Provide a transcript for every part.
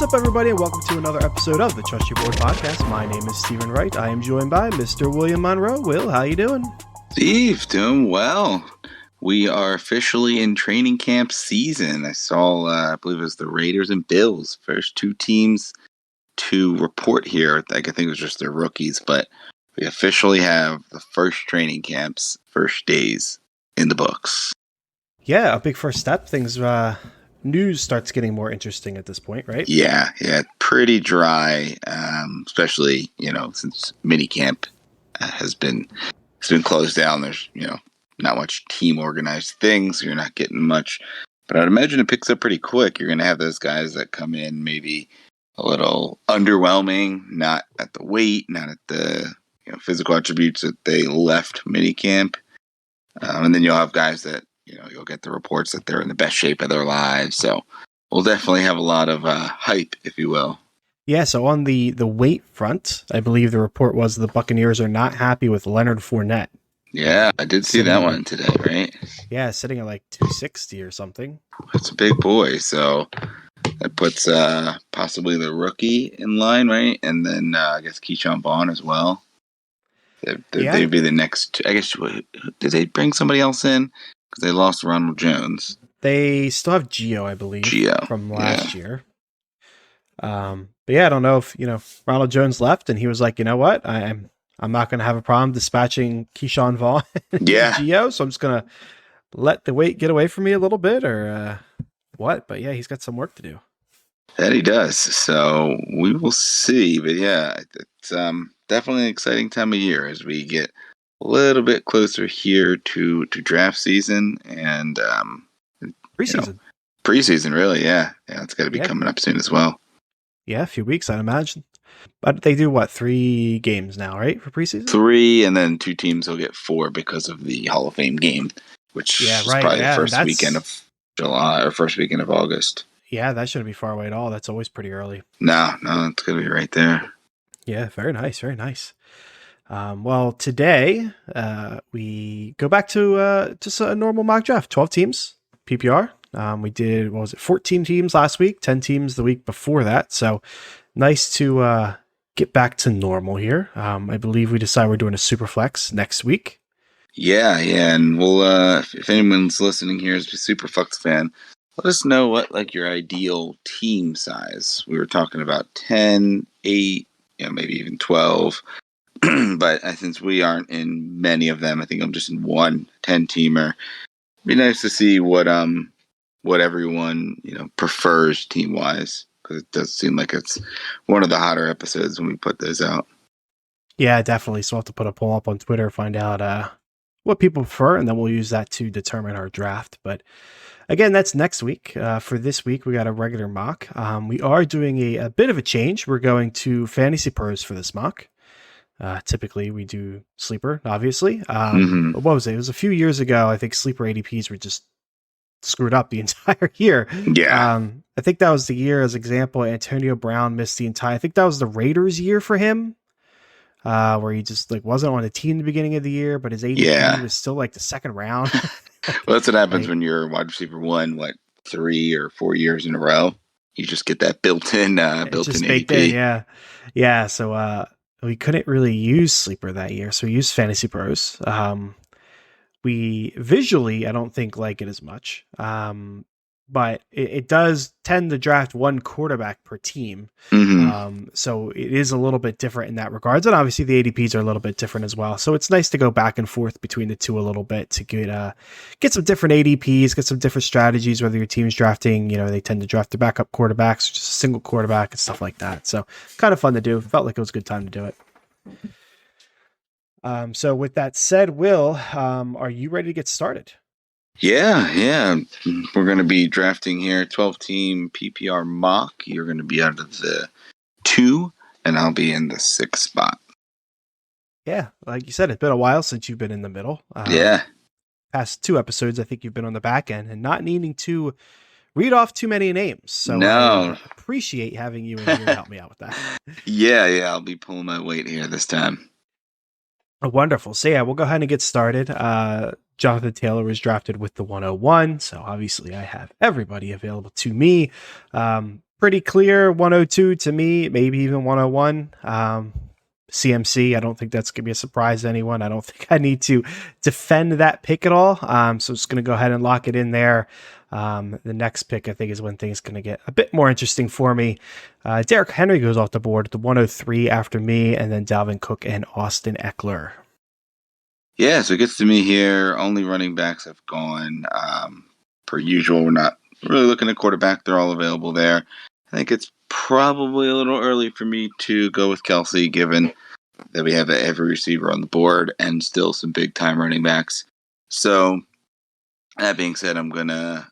What's up, everybody, and welcome to another episode of the Trust Your Board podcast. My name is Stephen Wright. I am joined by Mr. William Monroe. Will, how you doing? Steve, doing well. We are officially in training camp season. I saw, I believe it was the Raiders and Bills, first two teams to report here. I think it was just their rookies, but we officially have the first training camps, first days in the books. Yeah, a big first step. News starts getting more interesting at this point, right? Yeah, pretty dry, especially, since minicamp has been closed down. There's, not much team organized things. So you're not getting much, but I'd imagine it picks up pretty quick. You're going to have those guys that come in maybe a little underwhelming, not at the weight, not at the physical attributes that they left minicamp. And then you'll have guys that, you'll get the reports that they're in the best shape of their lives. So we'll definitely have a lot of hype, if you will. Yeah, so on the weight front, I believe the report was the Buccaneers are not happy with Leonard Fournette. Yeah, I did see that one today, right? Yeah, sitting at like 260 or something. That's a big boy, so that puts possibly the rookie in line, right? And then I guess Keyshawn Vaughn as well. They'd be the next. I guess, did they bring somebody else in? Because they lost Ronald Jones. They still have Gio, I believe, from last year. But yeah, I don't know if Ronald Jones left, and he was like, you know what, I'm not going to have a problem dispatching Keyshawn Vaughn and Gio, so I'm just going to let the weight get away from me a little bit, or what? But yeah, he's got some work to do. That he does. So we will see. But yeah, it's definitely an exciting time of year as we get a little bit closer here to draft season and preseason. Preseason, really, yeah. It's got to be coming up soon as well. Yeah, a few weeks, I'd imagine. But they do 3 games now, right, for preseason? 3, and then 2 teams will get 4 because of the Hall of Fame game, which is probably the first weekend of July or first weekend of August. Yeah, that shouldn't be far away at all. That's always pretty early. No, it's going to be right there. Yeah, very nice, very nice. Well, today we go back to just a normal mock draft, 12 teams, PPR. We did, 14 teams last week, 10 teams the week before that. So nice to get back to normal here. I believe we decided we're doing a super flex next week. Yeah. And we'll, if anyone's listening here is a super flex fan, let us know what your ideal team size. We were talking about 10, 8, maybe even 12. But since we aren't in many of them, I think I'm just in one 10-teamer. It'd be nice to see what everyone prefers team wise, because it does seem like it's one of the hotter episodes when we put those out. Yeah, definitely. So we'll have to put a poll up on Twitter, find out what people prefer, and then we'll use that to determine our draft. But again, that's next week. For this week, we got a regular mock. We are doing a bit of a change. We're going to Fantasy Pros for this mock. Typically, we do Sleeper, obviously. What was it? It was a few years ago. I think Sleeper ADPs were just screwed up the entire year. Yeah. I think that was the year, as example, Antonio Brown missed the entire. I think that was the Raiders year for him, where he just wasn't on the team at the beginning of the year, but his ADP was still the second round. Well, that's what happens when you're wide receiver 1, 3 or 4 years in a row. You just get that built-in ADP. Yeah. So we couldn't really use Sleeper that year, so we used Fantasy Pros. We visually, I don't think like it as much, but it does tend to draft one quarterback per team. So it is a little bit different in that regards. And obviously the ADPs are a little bit different as well. So it's nice to go back and forth between the two a little bit to get some different ADPs, get some different strategies, whether your team's drafting, they tend to draft their backup quarterbacks, or just a single quarterback and stuff like that. So kind of fun to do. Felt like it was a good time to do it. So with that said, Will, are you ready to get started? Yeah. We're going to be drafting here 12-team PPR mock. You're going to be out of the 2, and I'll be in the 6th spot. Yeah, like you said, it's been a while since you've been in the middle. Past 2 episodes, I think you've been on the back end and not needing to read off too many names. So I appreciate having you in here to help me out with that. Yeah, I'll be pulling my weight here this time. Wonderful. So yeah, we'll go ahead and get started. Jonathan Taylor was drafted with the 101. So obviously I have everybody available to me. pretty clear 102 to me, maybe even 101. CMC, I don't think that's going to be a surprise to anyone. I don't think I need to defend that pick at all. So I'm just going to go ahead and lock it in there. The next pick, I think, is when things going to get a bit more interesting for me. Derrick Henry goes off the board at the 103 after me, and then Dalvin Cook and Austin Eckler. Yeah, so it gets to me here. Only running backs have gone. Per usual, we're not really looking at quarterback. They're all available there. I think it's probably a little early for me to go with Kelsey, given that we have every receiver on the board and still some big time running backs. So that being said, I'm gonna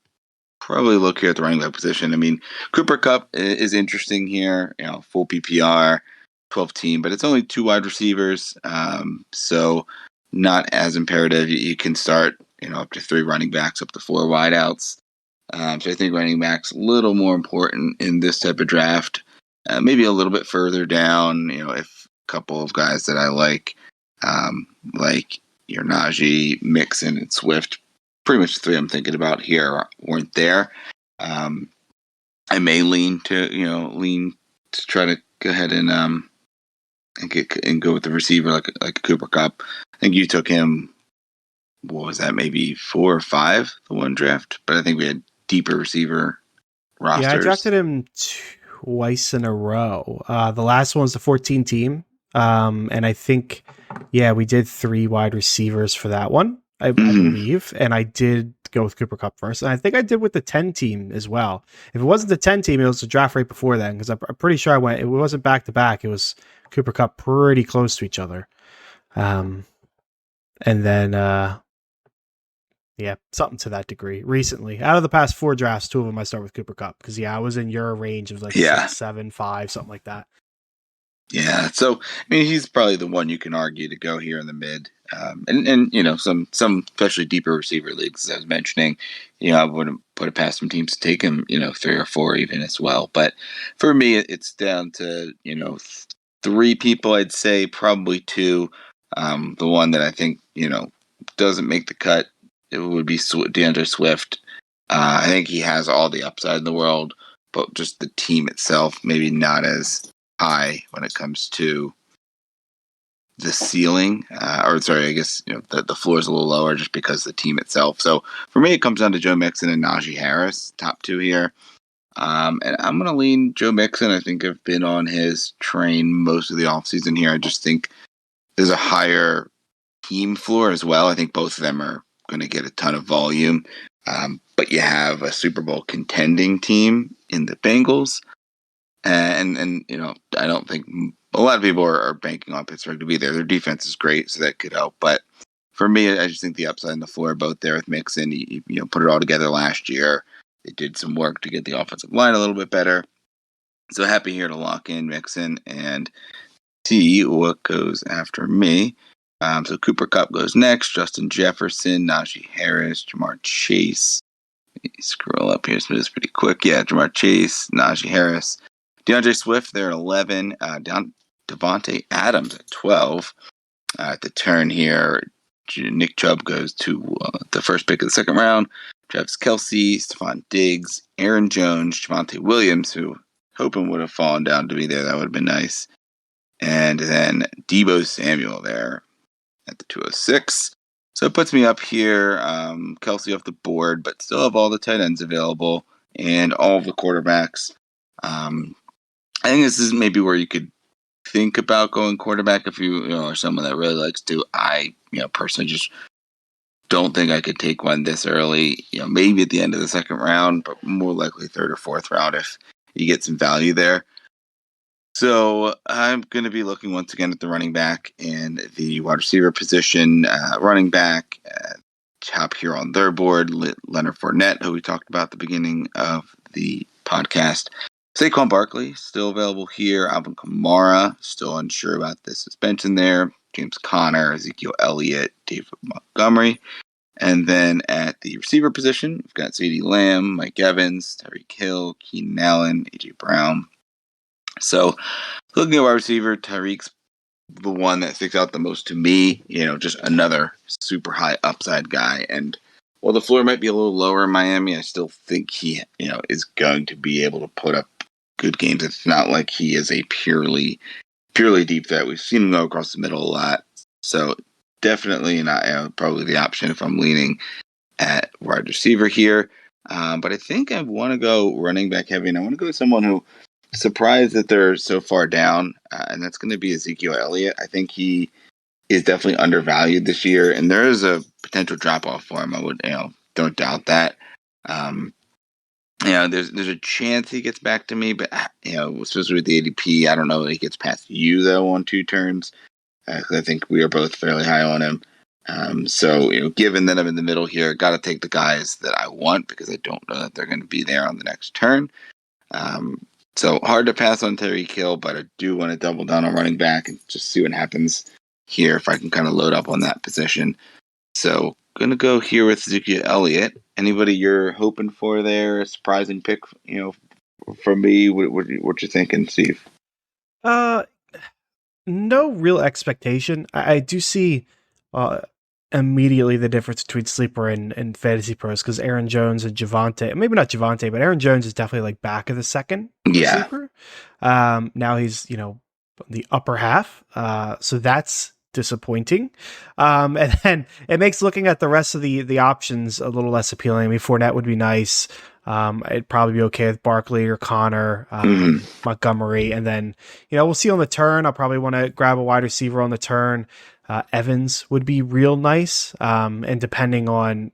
probably look here at the running back position. I mean, Cooper Kupp is interesting here. Full PPR, 12 team, but it's only 2 wide receivers, so not as imperative. You can start, up to 3 running backs, up to 4 wideouts. So I think running backs a little more important in this type of draft. Maybe a little bit further down, if a couple of guys that I like your Najee, Mixon, and Swift, pretty much the 3 I'm thinking about here weren't there. I may lean to try to go ahead and go with the receiver like a Cooper Kupp. I think you took him. What was that? Maybe 4 or 5 the one draft, but I think we had deeper receiver rosters. Yeah, I drafted him twice in a row. The last one was the 14 team. And I think, we did 3 wide receivers for that one, I believe. And I did go with Cooper Kupp first. And I think I did with the 10 team as well. If it wasn't the 10 team, it was the draft right before then, because I'm pretty sure it wasn't back to back. It was Cooper Kupp pretty close to each other. And then, something to that degree. Recently, out of the past 4 drafts, 2 of them I start with Cooper Kupp because I was in your range of 6, 7, 5, something like that. Yeah, so I mean, he's probably the one you can argue to go here in the mid, and some especially deeper receiver leagues, as I was mentioning, I wouldn't put it past some teams to take him, 3 or 4 even as well. But for me, it's down to 3 people. I'd say probably 2. The one that I think doesn't make the cut, it would be DeAndre Swift. I think he has all the upside in the world, but just the team itself maybe not as high when it comes to the ceiling, I guess the floor is a little lower just because of the team itself. So for me, it comes down to Joe Mixon and Najee Harris, top 2 here. And I'm going to lean Joe Mixon. I think I've been on his train most of the offseason here. I just think there's a higher team floor as well. I think both of them are going to get a ton of volume. But you have a Super Bowl contending team in the Bengals. And I don't think a lot of people are banking on Pittsburgh to be there. Their defense is great, so that could help. But for me, I just think the upside and the floor are both there with Mixon. He put it all together last year. They did some work to get the offensive line a little bit better. So happy here to lock in Mixon and see what goes after me. So Cooper Kupp goes next. Justin Jefferson, Najee Harris, Jamar Chase. Scroll up here, so it's pretty quick. Yeah, Jamar Chase, Najee Harris. DeAndre Swift there at 11. Down Devontae Adams at 12. At the turn here, Nick Chubb goes to the first pick of the second round. Travis Kelce, Stephon Diggs, Aaron Jones, Javonte Williams, who hoping would have fallen down to be there. That would have been nice. And then Deebo Samuel there at the 206. So it puts me up here. Kelce off the board, but still have all the tight ends available and all of the quarterbacks. I think this is maybe where you could think about going quarterback if you are someone that really likes to. I personally just don't think I could take one this early. Maybe at the end of the second round, but more likely 3rd or 4th round if you get some value there. So I'm going to be looking once again at the running back and the wide receiver position. Running back, top here on their board, Leonard Fournette, who we talked about at the beginning of the podcast. Saquon Barkley, still available here. Alvin Kamara, still unsure about the suspension there. James Conner, Ezekiel Elliott, David Montgomery. And then at the receiver position, we've got CeeDee Lamb, Mike Evans, Tyreek Hill, Keenan Allen, A.J. Brown. So looking at wide receiver, Tyreek's the one that sticks out the most to me. Just another super high upside guy. And while the floor might be a little lower in Miami, I still think he, is going to be able to put up good games. It's not like he is a purely deep threat. We've seen him go across the middle a lot. So definitely not probably the option if I'm leaning at wide receiver here. But I think I want to go running back heavy, and I want to go with someone who surprised that they're so far down, and that's going to be Ezekiel Elliott. I think he is definitely undervalued this year, and there is a potential drop off for him. I would, don't doubt that. Um, there's a chance he gets back to me, but especially with the ADP, I don't know that he gets past you though on 2 turns. I think we are both fairly high on him. So given that I'm in the middle here, got to take the guys that I want because I don't know that they're going to be there on the next turn. So hard to pass on Tyreek Hill, but I do want to double down on running back and just see what happens here if I can kind of load up on that position. So gonna go here with Ezekiel Elliott. Anybody you're hoping for there? A surprising pick, for me. What you thinking, Steve? Uh, no real expectation. I do see immediately the difference between sleeper and fantasy pros because Aaron Jones and Javante, maybe not Javante, but Aaron Jones is definitely like back of the second for Yeah. sleeper. Now he's the upper half, so that's disappointing. And then it makes looking at the rest of the options a little less appealing. I mean, Fournette would be nice. I'd probably be okay with Barkley or Connor, Montgomery, and then we'll see on the turn. I'll probably want to grab a wide receiver on the turn. Evans would be real nice, and depending on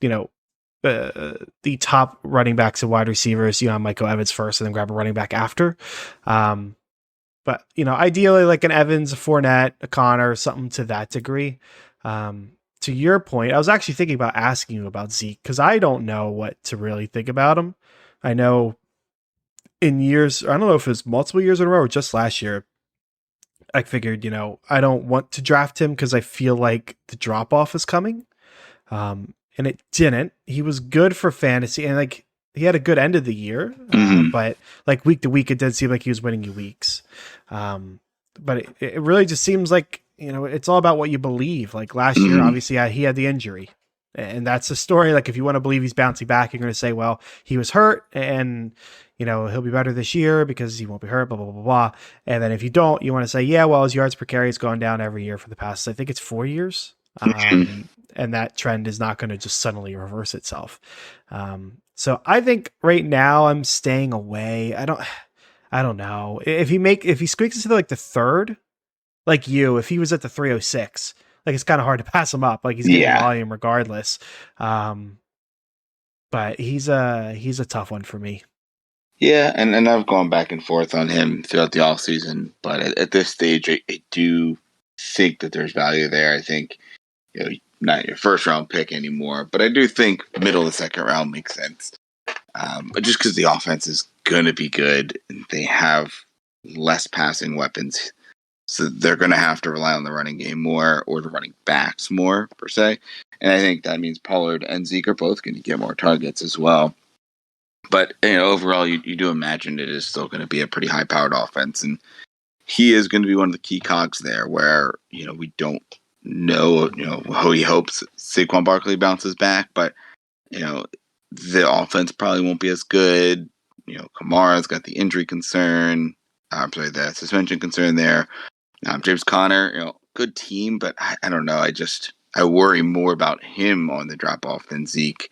the top running backs and wide receivers, I might go Evans first and then grab a running back after. But ideally like an Evans, a Fournette, a Connor, something to that degree. To your point, I was actually thinking about asking you about Zeke because I don't know what to really think about him. I know in years, I don't know if it was multiple years in a row or just last year, I figured, I don't want to draft him because I feel like the drop off is coming. And it didn't. He was good for fantasy and like he had a good end of the year, but like week to week, it did seem like he was winning you weeks. But it really just seems like, it's all about what you believe. Like last year, obviously he had the injury and that's the story. Like if you want to believe he's bouncing back, you're going to say, well, he was hurt and he'll be better this year because he won't be hurt, blah, blah, blah, blah. And then if you don't, you want to say, yeah, well, his yards per carry has gone down every year for the past, I think it's 4 years. And that trend is not going to just suddenly reverse itself. So I think right now I'm staying away. I don't know if he squeaks into like the third, like if he was at the 306, like it's kind of hard to pass him up. Like he's getting volume regardless. But he's a tough one for me. Yeah, and I've gone back and forth on him throughout the off season, but at this stage, I do think that there's value there. I think not your first round pick anymore, but I do think middle of the second round makes sense. But just because the offense is going to be good, they have less passing weapons, so they're going to have to rely on the running game more or the running backs more per se. And I think that means Pollard and Zeke are both going to get more targets as well. But overall, you do imagine it is still going to be a pretty high-powered offense, and he is going to be one of the key cogs there. Where we don't know, how he hopes Saquon Barkley bounces back, but the offense probably won't be as good. Kamara's got the injury concern. I'm sorry, the suspension concern there. James Conner, good team, but I don't know. I worry more about him on the drop off than Zeke,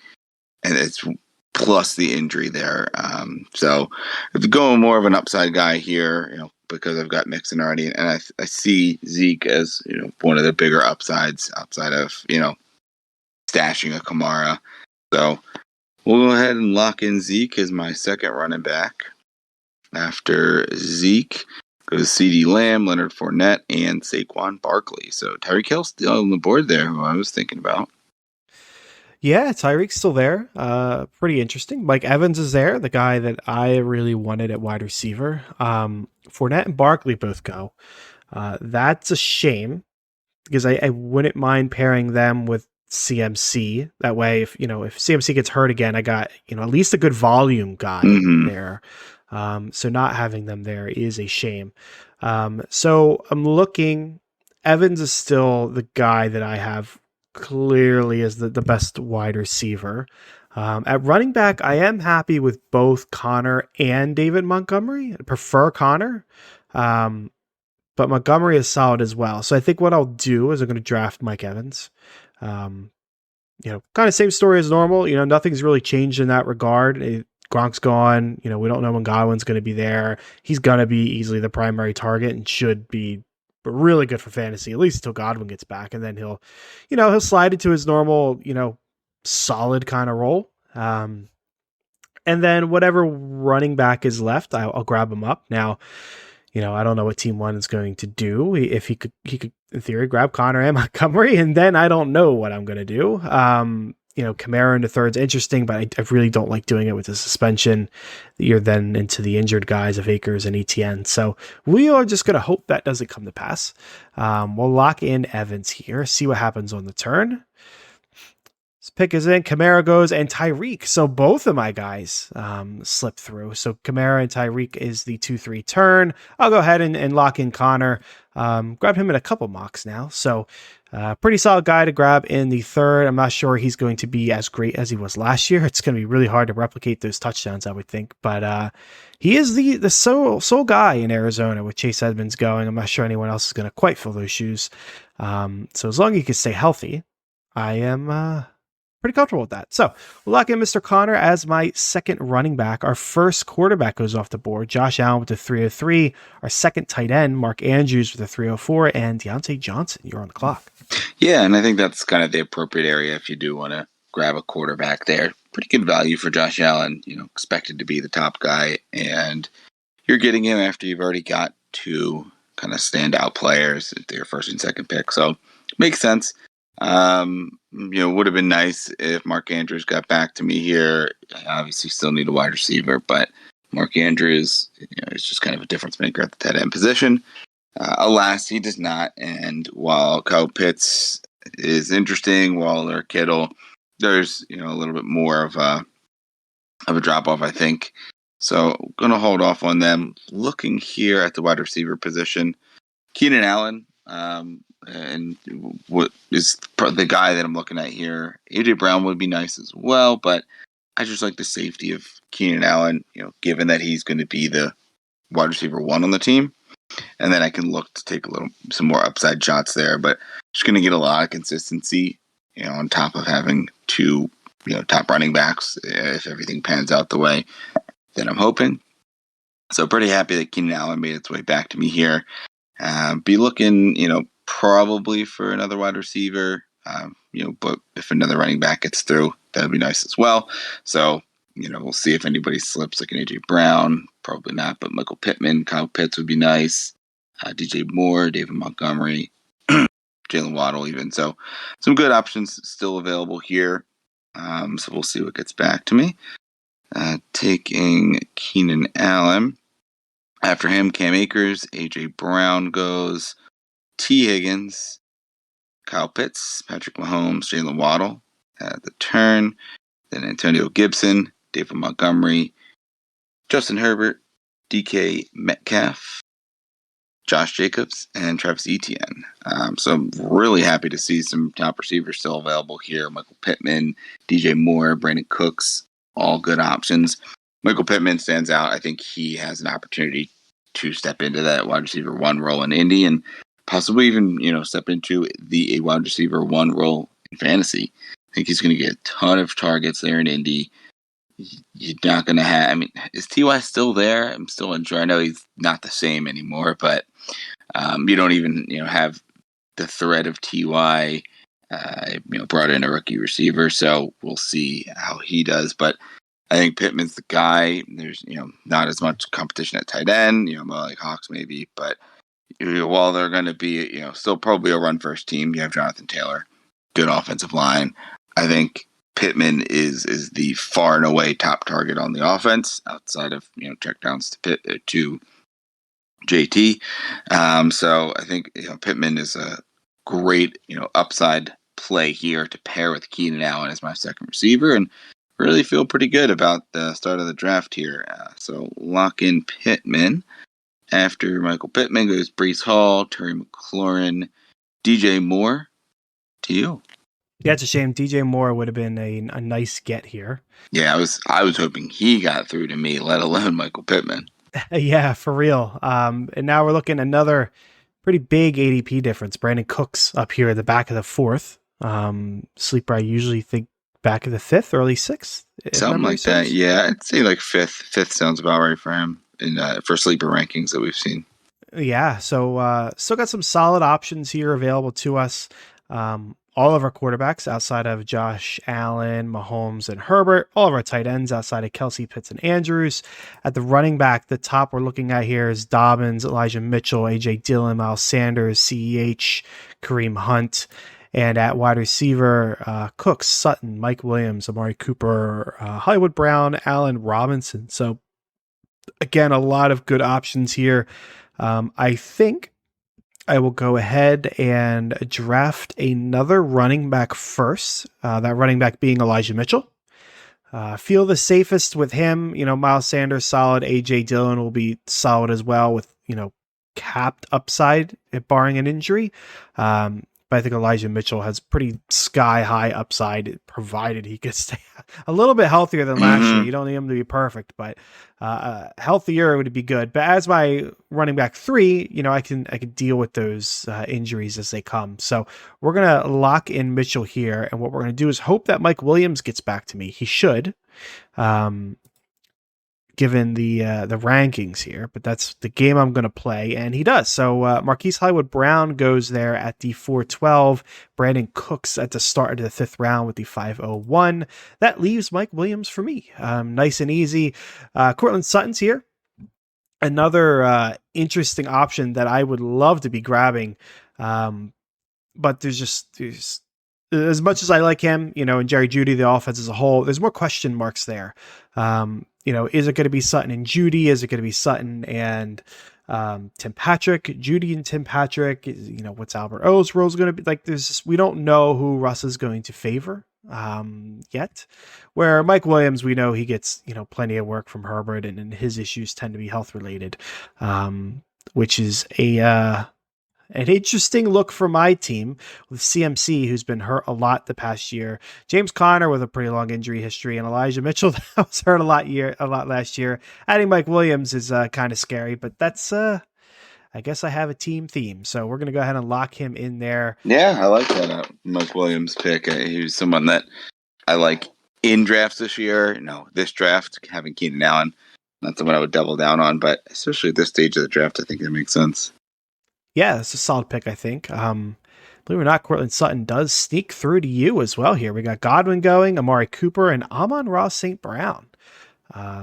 and it's plus the injury there. So if you're going more of an upside guy here, because I've got Mixon already, and I see Zeke as one of the bigger upsides outside of stashing a Kamara. So we'll go ahead and lock in Zeke as my second running back. After Zeke goes CeeDee Lamb, Leonard Fournette, and Saquon Barkley. So Tyreek Hill still on the board there, who I was thinking about. Yeah, Tyreek's still there. Pretty interesting. Mike Evans is there, the guy that I really wanted at wide receiver. Fournette and Barkley both go. That's a shame because I wouldn't mind pairing them with CMC. That way, if CMC gets hurt again, I got at least a good volume guy there. So not having them there is a shame. So I'm looking. Evans is still the guy that I have clearly as the best wide receiver. At running back, I am happy with both Connor and David Montgomery. I prefer Connor, um, but Montgomery is solid as well. So I think what I'll do is I'm going to draft Mike Evans. Um, kind of same story as normal. Nothing's really changed in that regard. Gronk's gone. We don't know when Godwin's going to be there. He's going to be easily the primary target and should be really good for fantasy, at least until Godwin gets back. And then he'll slide into his normal, solid kind of role. And then whatever running back is left, I'll grab him up. Now, I don't know what Team One is going to do. If he could in theory grab Connor and Montgomery, and then I don't know what I'm going to do. Kamara in the third's interesting, but I really don't like doing it with the suspension. You're then into the injured guys of Akers and ETN. So we are just going to hope that doesn't come to pass. We'll lock in Evans here, see what happens on the turn. This pick is in. Kamara goes and Tyreek. So both of my guys slip through. So Kamara and Tyreek is the 2-3 turn. I'll go ahead and lock in Connor. Grab him in a couple mocks now. So pretty solid guy to grab in the third. I'm not sure he's going to be as great as he was last year. It's going to be really hard to replicate those touchdowns, I would think. But he is the sole guy in Arizona with Chase Edmonds going. I'm not sure anyone else is going to quite fill those shoes. So as long as he can stay healthy, I am pretty comfortable with that. So we'll lock in Mr. Connor as my second running back. Our first quarterback goes off the board. Josh Allen with the 303. Our second tight end, Mark Andrews with the 304. And Deontay Johnson, you're on the clock. Yeah, and I think that's kind of the appropriate area if you do want to grab a quarterback there. Pretty good value for Josh Allen, expected to be the top guy. And you're getting him after you've already got two kind of standout players at their first and second pick. So makes sense. Would have been nice if Mark Andrews got back to me here. I obviously still need a wide receiver, but Mark Andrews, is just kind of a difference maker at the tight end position. Alas, he does not. And while Kyle Pitts is interesting, Waller, Kittle, there's a little bit more of a drop off, I think. So going to hold off on them. Looking here at the wide receiver position, Keenan Allen. And what is the guy that I'm looking at here? AJ Brown would be nice as well, but I just like the safety of Keenan Allen, given that he's going to be the wide receiver one on the team. And then I can look to take some more upside shots there, but just going to get a lot of consistency, on top of having two, top running backs if everything pans out the way that I'm hoping. So pretty happy that Keenan Allen made its way back to me here. Be looking, probably for another wide receiver, but if another running back gets through, that would be nice as well. So, we'll see if anybody slips like an AJ Brown, probably not, but Michael Pittman, Kyle Pitts would be nice. DJ Moore, David Montgomery, Jalen Waddle even. So some good options still available here. So we'll see what gets back to me. Taking Keenan Allen. After him, Cam Akers, AJ Brown goes, T. Higgins, Kyle Pitts, Patrick Mahomes, Jalen Waddle at the turn. Then Antonio Gibson, David Montgomery, Justin Herbert, DK Metcalf, Josh Jacobs, and Travis Etienne. So I'm really happy to see some top receivers still available here. Michael Pittman, DJ Moore, Brandon Cooks, all good options. Michael Pittman stands out. I think he has an opportunity to step into that wide receiver one role in Indy and possibly even, step into the wide receiver one role in fantasy. I think he's going to get a ton of targets there in Indy. You're not going to have, is T.Y. still there? I'm still unsure. I know he's not the same anymore, but you don't even, have the threat of T.Y. Brought in a rookie receiver, so we'll see how he does. But I think Pittman's the guy. There's, not as much competition at tight end, more like Hawks maybe, but while they're going to be, still probably a run first team, you have Jonathan Taylor, good offensive line. I think Pittman is the far and away top target on the offense outside of, checkdowns to JT. So I think, Pittman is a great, upside play here to pair with Keenan Allen as my second receiver and really feel pretty good about the start of the draft here. So lock in Pittman. After Michael Pittman goes Breece Hall, Terry McLaurin, DJ Moore. To you. Yeah, it's a shame. DJ Moore would have been a nice get here. Yeah, I was hoping he got through to me, let alone Michael Pittman. Yeah, for real. And now we're looking another pretty big ADP difference. Brandon Cooks up here at the back of the fourth. Sleeper, I usually think back of the fifth, early sixth, if Something memory like that. serves. Yeah, I'd say like fifth. Fifth sounds about right for him in for sleeper rankings that we've seen. Yeah, so still got some solid options here available to us. All of our quarterbacks outside of Josh Allen, Mahomes, and Herbert, all of our tight ends outside of Kelsey, Pitts, and Andrews. At the running back, the top we're looking at here is Dobbins, Elijah Mitchell, AJ Dillon, Miles Sanders, CEH, Kareem Hunt. And at wide receiver, Cooks, Sutton, Mike Williams, Amari Cooper, Hollywood Brown, Allen Robinson. So, again, a lot of good options here. I think I will go ahead and draft another running back first. That running back being Elijah Mitchell. Feel the safest with him. Miles Sanders solid. AJ Dillon will be solid as well with capped upside barring an injury. But I think Elijah Mitchell has pretty sky high upside, provided he could stay a little bit healthier than last year. Mm-hmm. You don't need him to be perfect, but healthier would be good. But as my running back three, I can deal with those injuries as they come. So we're gonna lock in Mitchell here, and what we're gonna do is hope that Mike Williams gets back to me. He should. Um, Given the rankings here, but that's the game I'm going to play, and he does. So Marquise Hollywood Brown goes there at the 412. Brandon Cooks at the start of the fifth round with the 501. That leaves Mike Williams for me. Nice and easy. Cortland Sutton's here. Another interesting option that I would love to be grabbing, but there's as much as I like him, and Jerry Jeudy, the offense as a whole, there's more question marks there. Is it going to be Sutton and Jeudy? Is it going to be Sutton and Tim Patrick? Jeudy and Tim Patrick? What's Albert O's role going to be? Like, we don't know who Russ is going to favor yet. Where Mike Williams, we know he gets plenty of work from Herbert, and his issues tend to be health related, which is an interesting look for my team with CMC, who's been hurt a lot the past year. James Conner with a pretty long injury history, and Elijah Mitchell that was hurt a lot last year. Adding Mike Williams is kind of scary, but that's I guess I have a team theme, so we're gonna go ahead and lock him in there. Yeah, I like that Mike Williams pick. He was someone that I like in drafts this year. No, this draft, having Keenan Allen, not someone I would double down on, but especially at this stage of the draft, I think it makes sense. Yeah, it's a solid pick, I think. Believe it or not, Cortland Sutton does sneak through to you as well here. We got Godwin going, Amari Cooper, and Amon-Ra St. Brown.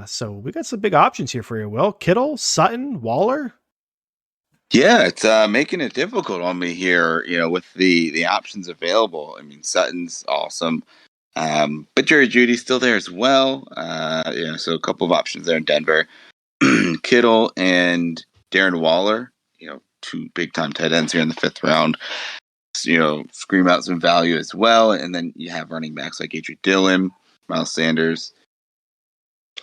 So we got some big options here for you, Will. Kittle, Sutton, Waller. Yeah, it's making it difficult on me here, with the options available. I mean, Sutton's awesome. But Jerry Jeudy's still there as well. So a couple of options there in Denver. Kittle and Darren Waller, two big time tight ends here in the fifth round. Scream out some value as well. And then you have running backs like AJ Dillon, Miles Sanders,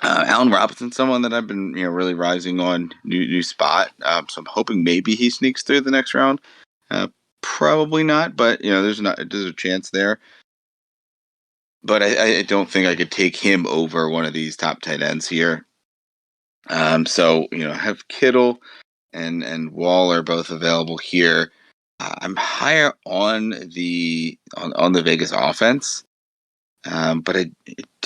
Allen Robinson, someone that I've been really rising on, new spot. So I'm hoping maybe he sneaks through the next round. Probably not, but there's a chance there. But I don't think I could take him over one of these top tight ends here. So have Kittle and Waller both available here. I'm higher on the Vegas offense, but I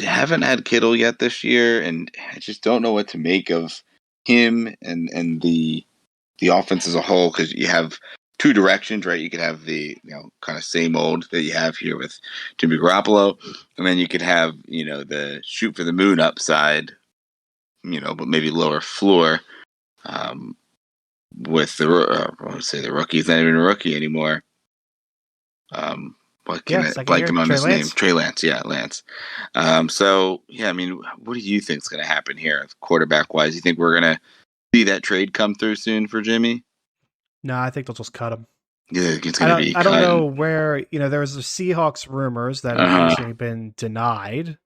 haven't had Kittle yet this year, and I just don't know what to make of him and the offense as a whole, because you have two directions, right? You could have the kind of same old that you have here with Jimmy Garoppolo, and then you could have the shoot for the moon upside, but maybe lower floor. With I would say the rookie's not even a rookie anymore. What can I Second blank year, him on Trey his name? Lance. Trey Lance, yeah, Lance. So yeah, I mean, what do you think is going to happen here, quarterback wise? You think we're going to see that trade come through soon for Jimmy? No, I think they'll just cut him. Yeah, it's going to be I don't cut. know where, there was the Seahawks rumors that unfortunately been denied.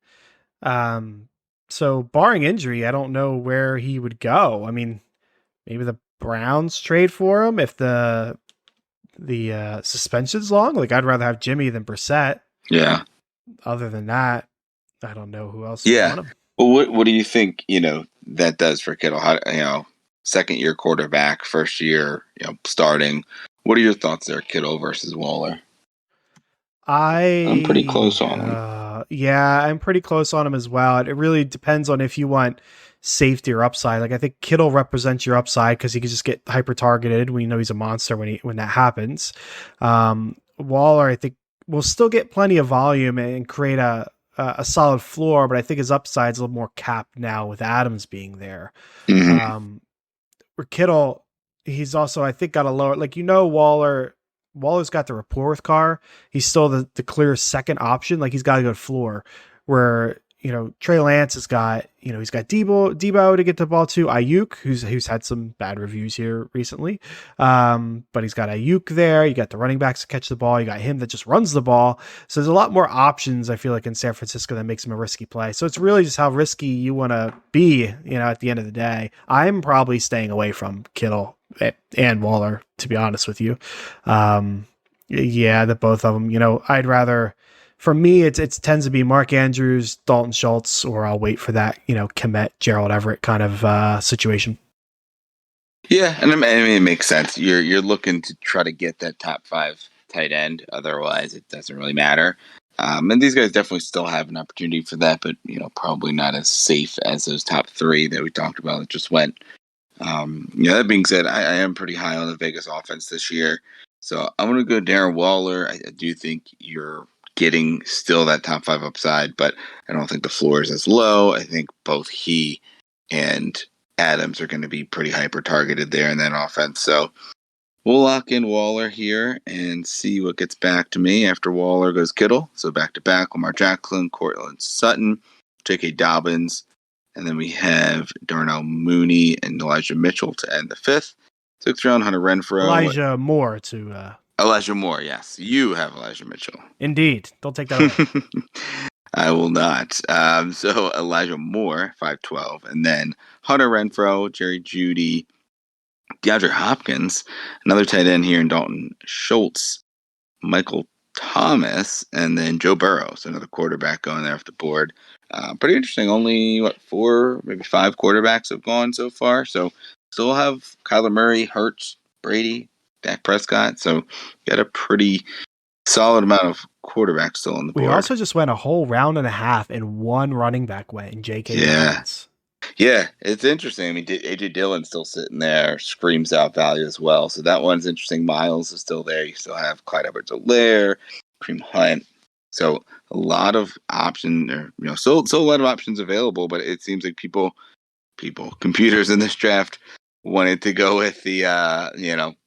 So barring injury, I don't know where he would go. I mean, maybe the Browns trade for him if the suspension's long. Like, I'd rather have Jimmy than Brissett. Yeah. Other than that, I don't know who else would Yeah. want him. Well, what do you think, that does for Kittle? How, second year quarterback, first year, starting. What are your thoughts there, Kittle versus Waller? I'm pretty close on him. Yeah, I'm pretty close on him as well. It really depends on if you want safety or upside. Like I think Kittle represents your upside because he can just get hyper targeted. We know he's a monster when that happens. Waller, I think, will still get plenty of volume and create a solid floor, but I think his upside's a little more capped now with Adams being there. Hmm. Um, for Kittle, he's also I think got a lower Waller's got the rapport with Carr. He's still the clear second option. Like he's got a good floor. Where Trey Lance has got he's got Debo to get the ball to Ayuk, who's had some bad reviews here recently, but he's got Ayuk there. You got the running backs to catch the ball. You got him that just runs the ball. So there's a lot more options. I feel like in San Francisco that makes him a risky play. So it's really just how risky you want to be. At the end of the day, I'm probably staying away from Kittle and Waller, to be honest with you. Yeah, the both of them. I'd rather. For me, it tends to be Mark Andrews, Dalton Schultz, or I'll wait for that, Kemet, Gerald Everett kind of situation. Yeah, and I mean it makes sense. You're looking to try to get that top five tight end. Otherwise, it doesn't really matter. And these guys definitely still have an opportunity for that, but probably not as safe as those top three that we talked about that just went. That being said, I am pretty high on the Vegas offense this year. So I'm going to go Darren Waller. I do think you're getting still that top five upside, but I don't think the floor is as low. I think both he and Adams are going to be pretty hyper targeted there in that offense. So we'll lock in Waller here and see what gets back to me. After Waller goes Kittle. So back to back, Lamar Jackson, Cortland Sutton, J.K. Dobbins, and then we have Darnell Mooney and Elijah Mitchell to end the fifth. Sixth round, Hunter Renfro. Elijah Moore to Elijah Moore, yes. You have Elijah Mitchell. indeed. Don't take that away. I will not. So Elijah Moore, 5'12", and then Hunter Renfro, Jerry Jeudy, DeAndre Hopkins, another tight end here in Dalton Schultz, Michael Thomas, and then Joe Burrow. So another quarterback going there off the board. Pretty interesting. Only, four, maybe five quarterbacks have gone so far. So still have Kyler Murray, Hurts, Brady, Dak Prescott. So got a pretty solid amount of quarterbacks still on the We board. also just went a whole round and a half, and one running back went in J.K. Yeah. Dobbins. Yeah, it's interesting. I mean, AJ Dillon's still sitting there, screams out value as well. So that one's interesting. Miles is still there. You still have Clyde Edwards-Helaire, Kareem Hunt. So a lot of options, or still a lot of options available. But it seems like computers in this draft wanted to go with the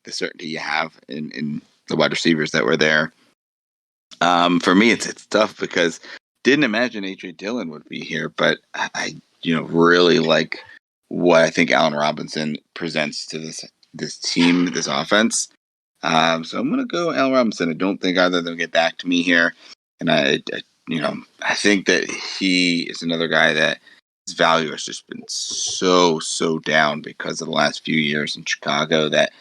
certainty you have in the wide receivers that were there. For me, it's tough because didn't imagine AJ Dillon would be here, but I really like what I think Allen Robinson presents to this team, this offense. So I'm gonna go Allen Robinson. I don't think either of them get back to me here, and I think that he is another guy that his value has just been so down because of the last few years in Chicago that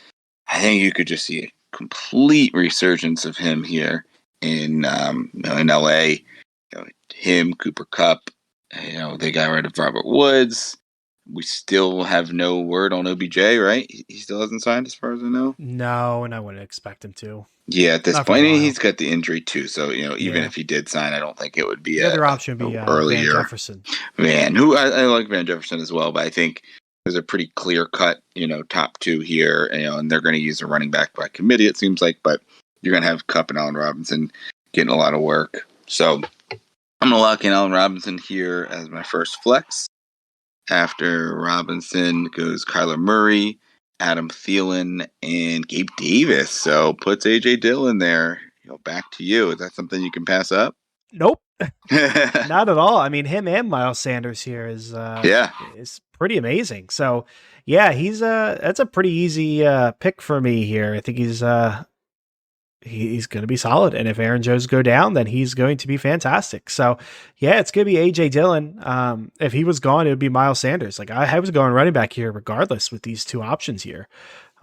I think you could just see a complete resurgence of him here in LA. Him, Cooper Cup. They got rid of Robert Woods. We still have no word on OBJ, right? He still hasn't signed, as far as I know. No, and I wouldn't expect him to. Yeah, at this Not for a point, while. he's got the injury too. So even Yeah. if he did sign, I don't think it would be The a, other option would a be Van earlier Jefferson. man. Who I like Van Jefferson as well, but I think there's a pretty clear cut, top two here, and they're going to use a running back by committee. It seems like, but you're going to have Cup and Allen Robinson getting a lot of work. So I'm going to lock in Allen Robinson here as my first flex. After Robinson goes Kyler Murray, Adam Thielen, and Gabe Davis. So puts AJ Dillon there. Back to you. Is that something you can pass up? Nope. Not at all. I mean, him and Miles Sanders here Yeah. is pretty amazing. So, yeah, that's a pretty easy pick for me here. I think he's going to be solid, and if Aaron Jones go down, then he's going to be fantastic. So, yeah, it's going to be AJ Dillon. If he was gone, it would be Miles Sanders. Like I was going running back here regardless with these two options here.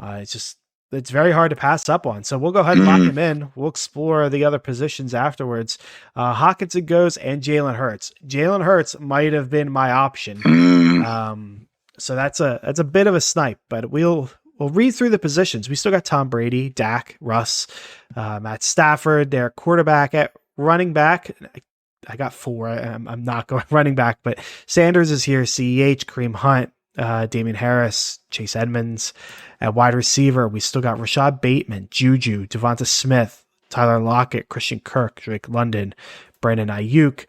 It's just it's very hard to pass up on. So we'll go ahead and lock Mm, him in. We'll explore the other positions afterwards. Hawkinson goes and Jalen Hurts. Jalen Hurts might have been my option. mm, So that's a bit of a snipe, but we'll read through the positions. We still got Tom Brady, Dak, Russ, Matt Stafford, their quarterback at running back. I got four. I'm not going running back, but Sanders is here. CEH, Kareem Hunt, Damian Harris, Chase Edmonds. At wide receiver, we still got Rashad Bateman, Juju, Devonta Smith, Tyler Lockett, Christian Kirk, Drake London, Brandon Ayuk.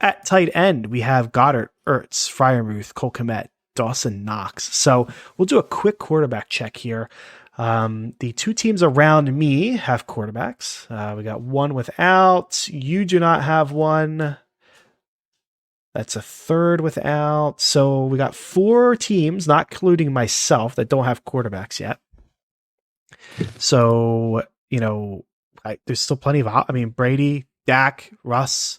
At tight end, we have Goddard, Ertz, Fryermuth, Cole Kmet, Dawson Knox. So we'll do a quick quarterback check here. The two teams around me have quarterbacks. We got one without. You do not have one. That's a third without. So we got four teams, not including myself, that don't have quarterbacks yet. So, there's still plenty of, Brady, Dak, Russ,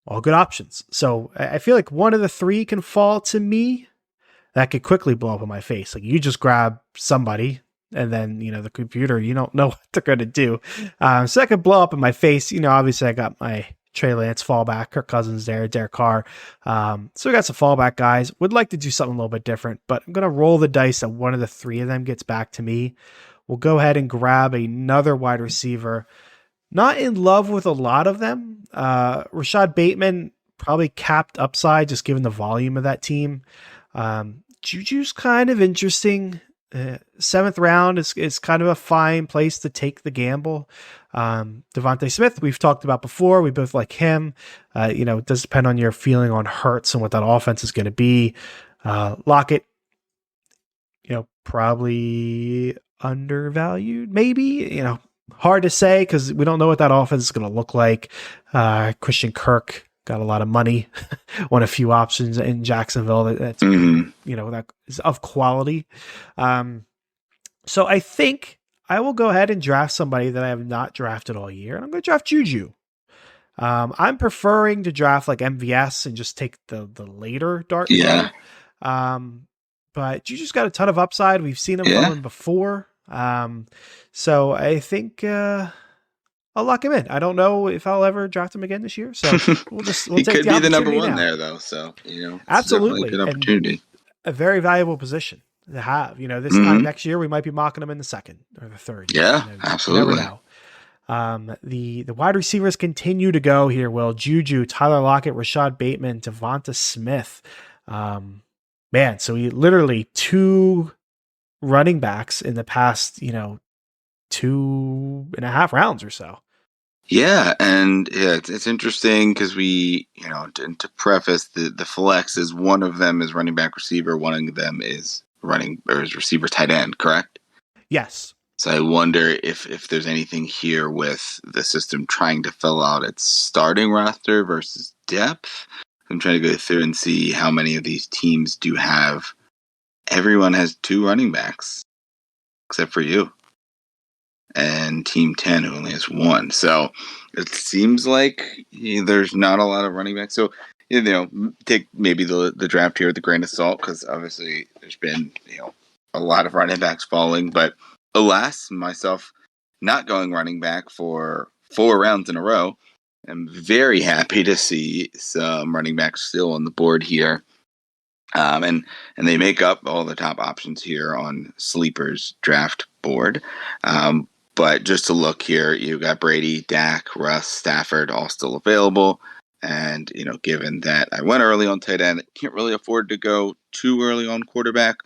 all good options. So I feel like one of the three can fall to me. That could quickly blow up in my face. Like you just grab somebody and then, the computer, you don't know what they're going to do. So that could blow up in my face. Obviously I got my Trey Lance fallback, Kirk Cousins there, Derek Carr. So we got some fallback guys. Would like to do something a little bit different, but I'm going to roll the dice that one of the three of them gets back to me. We'll go ahead and grab another wide receiver. Not in love with a lot of them. Rashad Bateman, probably capped upside, just given the volume of that team. Juju's kind of interesting. Seventh round is kind of a fine place to take the gamble. Devontae Smith, we've talked about before. We both like him. It does depend on your feeling on Hurts and what that offense is going to be. Lockett, probably undervalued, maybe. Hard to say because we don't know what that offense is going to look like. Christian Kirk got a lot of money on a few options in Jacksonville that's that is of quality. So I think I will go ahead and draft somebody that I have not drafted all year, and I'm going to draft Juju. I'm preferring to draft like MVS and just take the later dart yeah. throw. But Juju's got a ton of upside. We've seen him from him before. So I think I'll lock him in. I don't know if I'll ever draft him again this year. So we'll he take could the be the number opportunity one now. there, though. So it's Absolutely, definitely a good opportunity. and a very valuable position to have. This time next year we might be mocking him in the second or the third. Yeah, absolutely. You never know. The wide receivers continue to go here. Will Juju, Tyler Lockett, Rashad Bateman, Devonta Smith. Man, so he literally two running backs in the past, 2.5 rounds or so. Yeah, and it's interesting because we, to preface the flex is one of them is running back receiver, one of them is is receiver tight end, correct? Yes. So I wonder if there's anything here with the system trying to fill out its starting roster versus depth. I'm trying to go through and see how many of these teams do have. Everyone has two running backs, except for you. And Team 10 who only has one. So it seems like there's not a lot of running backs. So, take maybe the draft here with a grain of salt because obviously there's been, a lot of running backs falling. But alas, myself not going running back for 4 rounds in a row, I'm very happy to see some running backs still on the board here. And they make up all the top options here on Sleeper's draft board. But just to look here, you've got Brady, Dak, Russ, Stafford, all still available. And, given that I went early on tight end, can't really afford to go too early on quarterback.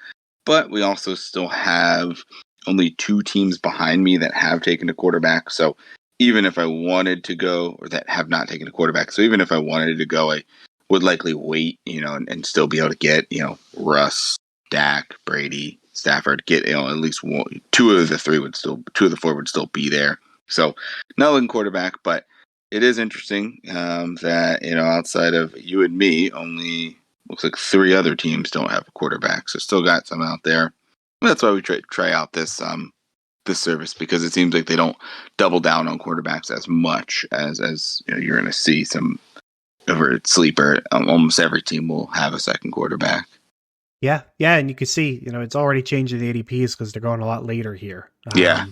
But we also still have only 2 teams behind me that have taken a quarterback. So even if I wanted to go, or that have not taken a quarterback, so even if I wanted to go, I would likely wait, and still be able to get, Russ, Dak, Brady, Stafford, get at least 2 of the 4 would still be there. So not looking quarterback, but it is interesting that outside of you and me, only looks like 3 other teams don't have a quarterback. So still got some out there. That's why we try out this service because it seems like they don't double down on quarterbacks as much as you're going to see some over at Sleeper. Almost every team will have a second quarterback. Yeah, and you can see, it's already changing the ADPs because they're going a lot later here, Yeah,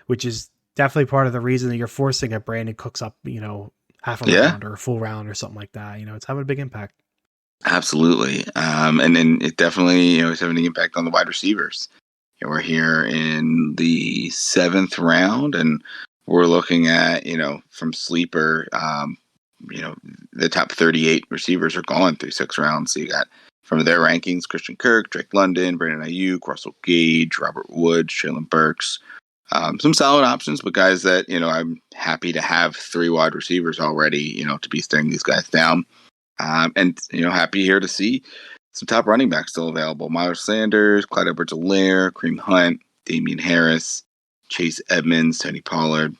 which is definitely part of the reason that you're forcing a Brandon Cooks up, half a yeah, round or a full round or something like that. It's having a big impact. absolutely. And then it definitely, is having an impact on the wide receivers. We're here in the seventh round, and we're looking at, from sleeper, the top 38 receivers are gone through 6 rounds. So you got from their rankings, Christian Kirk, Drake London, Brandon Ayuk, Russell Gage, Robert Woods, Traylon Burks. Some solid options, but guys that, I'm happy to have 3 wide receivers already, to be staring these guys down. And, happy here to see some top running backs still available. Miles Sanders, Clyde Edwards-Helaire, Kareem Hunt, Damian Harris, Chase Edmonds, Tony Pollard.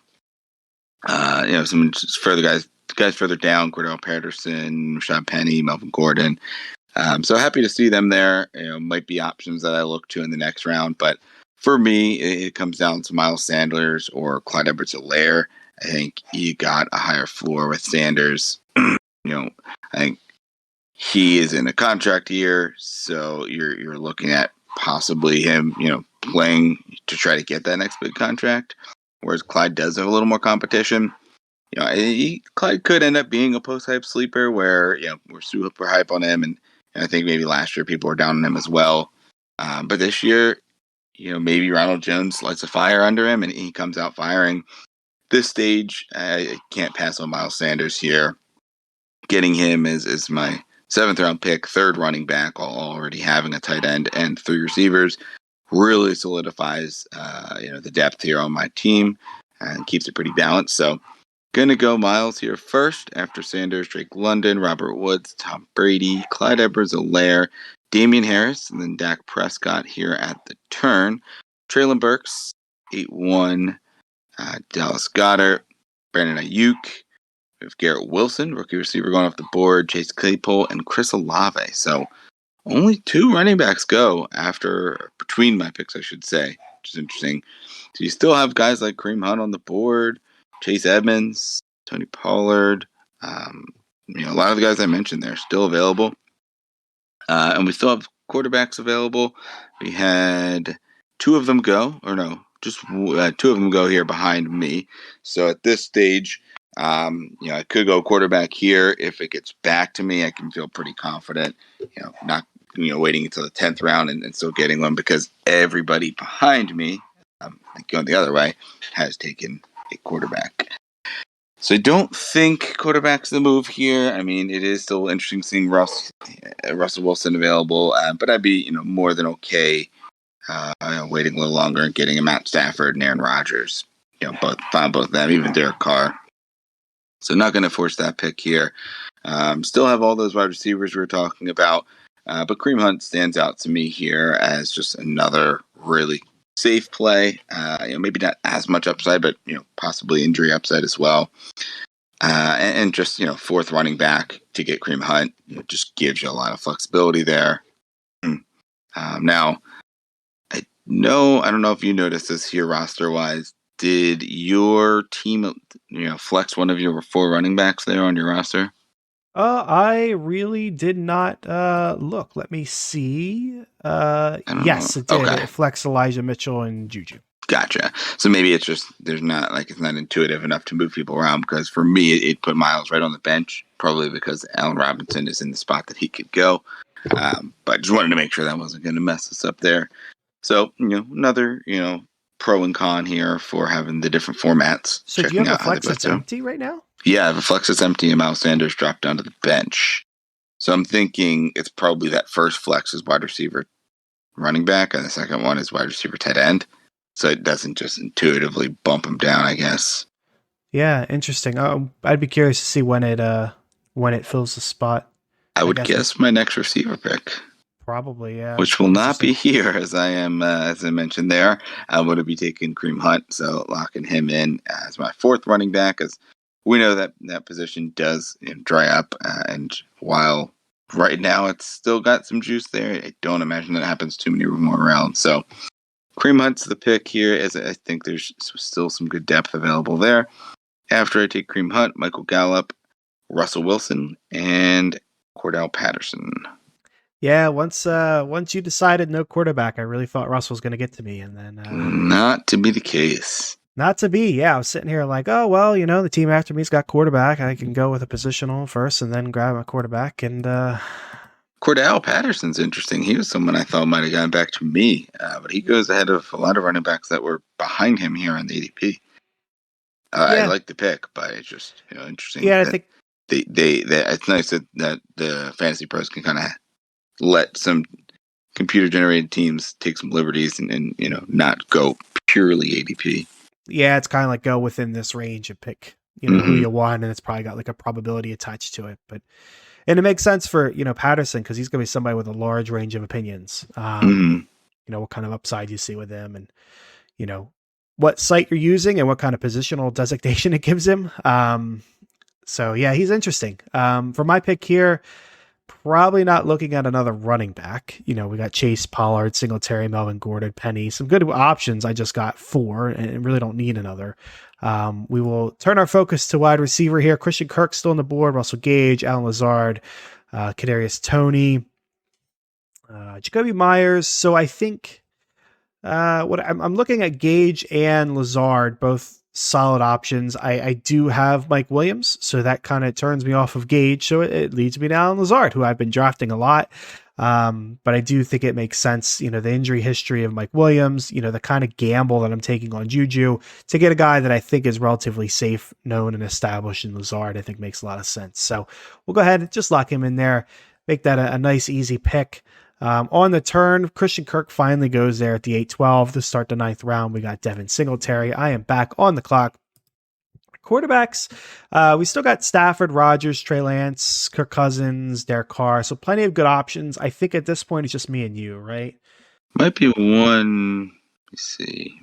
Some further guys further down, Cordell Patterson, Rashad Penny, Melvin Gordon. So happy to see them there. Might be options that I look to in the next round, but for me, it comes down to Miles Sanders or Clyde Edwards-Helaire. I think you got a higher floor with Sanders. I think he is in a contract year, so you're looking at possibly him, playing to try to get that next big contract. Whereas Clyde does have a little more competition. Clyde could end up being a post-hype sleeper where we're super hype on him, and I think maybe last year people were down on him as well. But this year, maybe Ronald Jones lights a fire under him, and he comes out firing. This stage, I can't pass on Miles Sanders here. Getting him is my 7th round pick, third running back, while already having a tight end and 3 receivers. Really solidifies the depth here on my team and keeps it pretty balanced. So gonna go Miles here first after Sanders, Drake London, Robert Woods, Tom Brady, Clyde Edwards-Helaire, Damian Harris, and then Dak Prescott here at the turn. Traylon Burks, 8-1, Dallas Goedert, Brandon Ayuk. We have Garrett Wilson, rookie receiver, going off the board, Chase Claypool, and Chris Olave. So only 2 running backs go between my picks, I should say, which is interesting. So you still have guys like Kareem Hunt on the board, Chase Edmonds, Tony Pollard. A lot of the guys I mentioned there are still available. And we still have quarterbacks available. We had 2 of them go, or no, just 2 of them go here behind me. So at this stage, I could go quarterback here. If it gets back to me, I can feel pretty confident, not, waiting until the 10th round and still getting one because everybody behind me, going the other way, has taken a quarterback. So I don't think quarterback's the move here. I mean, it is still interesting seeing Russell Wilson available, but I'd be more than okay waiting a little longer and getting a Matt Stafford and Aaron Rodgers. Both of them, even Derek Carr. So not going to force that pick here. Still have all those wide receivers we were talking about, but Kareem Hunt stands out to me here as just another really safe play. Maybe not as much upside, but possibly injury upside as well. And just 4th running back to get Kareem Hunt just gives you a lot of flexibility there. Now, I don't know if you noticed this here roster wise. Did your team flex one of your 4 running backs there on your roster? I really did not look. Let me see. I don't know. Yes, it did. Okay. It flexed Elijah Mitchell and Juju. Gotcha. So maybe it's just it's not intuitive enough to move people around because for me it put Miles right on the bench, probably because Allen Robinson is in the spot that he could go. But just wanted to make sure that wasn't going to mess us up there. So another pro and con here for having the different formats. So do you Checking have a out how they flex both that's do. empty right now? Yeah, I have a flex that's empty and Miles Sanders dropped down to the bench. So I'm thinking it's probably that first flex is wide receiver running back, and the second one is wide receiver tight end. So it doesn't just intuitively bump him down, I guess. Yeah, interesting. I'd be curious to see when it fills the spot. I I would guess guess my next receiver pick, probably, yeah. which will not be Interesting. here, as I am, as I mentioned there. I'm going to be taking Kareem Hunt, so locking him in as my 4th running back, as we know that that position does dry up. And while right now it's still got some juice there, I don't imagine that happens too many more rounds. So Kareem Hunt's the pick here, as I think there's still some good depth available there. After I take Kareem Hunt, Michael Gallup, Russell Wilson, and Cordell Patterson. Yeah, once you decided no quarterback, I really thought Russell was going to get to me, and then Not to be the case. not to be. Yeah, I was sitting here like, oh well, the team after me's got quarterback. I can go with a positional first, and then grab a quarterback. And Cordell Patterson's interesting. He was someone I thought might have gotten back to me, but he goes ahead of a lot of running backs that were behind him here on the ADP. I yeah, like the pick, but it's just interesting yeah, I that think they it's nice that the fantasy pros can kind of let some computer generated teams take some liberties and not go purely ADP. yeah, it's kind of like go within this range and pick who Mm-hmm. you want, and it's probably got like a probability attached to it. But and it makes sense for Patterson because he's going to be somebody with a large range of opinions. Mm-hmm. What kind of upside you see with him, and you know what site you're using and what kind of positional designation it gives him. So yeah, he's interesting. For my pick here, probably not looking at another running back. We got Chase, Pollard, Singletary, Melvin Gordon, Penny, some good options. I just got four and really don't need another. We will turn our focus to wide receiver here. Christian Kirk still on the board, Russell Gage, Alan Lazard, Kadarius Toney, Jacoby Myers. So I think what I'm looking at Gage and Lazard, both solid options. I do have Mike Williams, so that kind of turns me off of Gage. So it leads me down Lazard, who I've been drafting a lot. But I do think it makes sense, the injury history of Mike Williams, the kind of gamble that I'm taking on Juju to get a guy that I think is relatively safe, known, and established in Lazard, I think makes a lot of sense. So we'll go ahead and just lock him in there, make that a nice, easy pick. On the turn, Christian Kirk finally goes there at the 8-12 to start the ninth round. We got Devin Singletary. I am back on the clock. Quarterbacks, we still got Stafford, Rodgers, Trey Lance, Kirk Cousins, Derek Carr. So plenty of good options. I think at this point it's just me and you, right? Might be one. Let me see.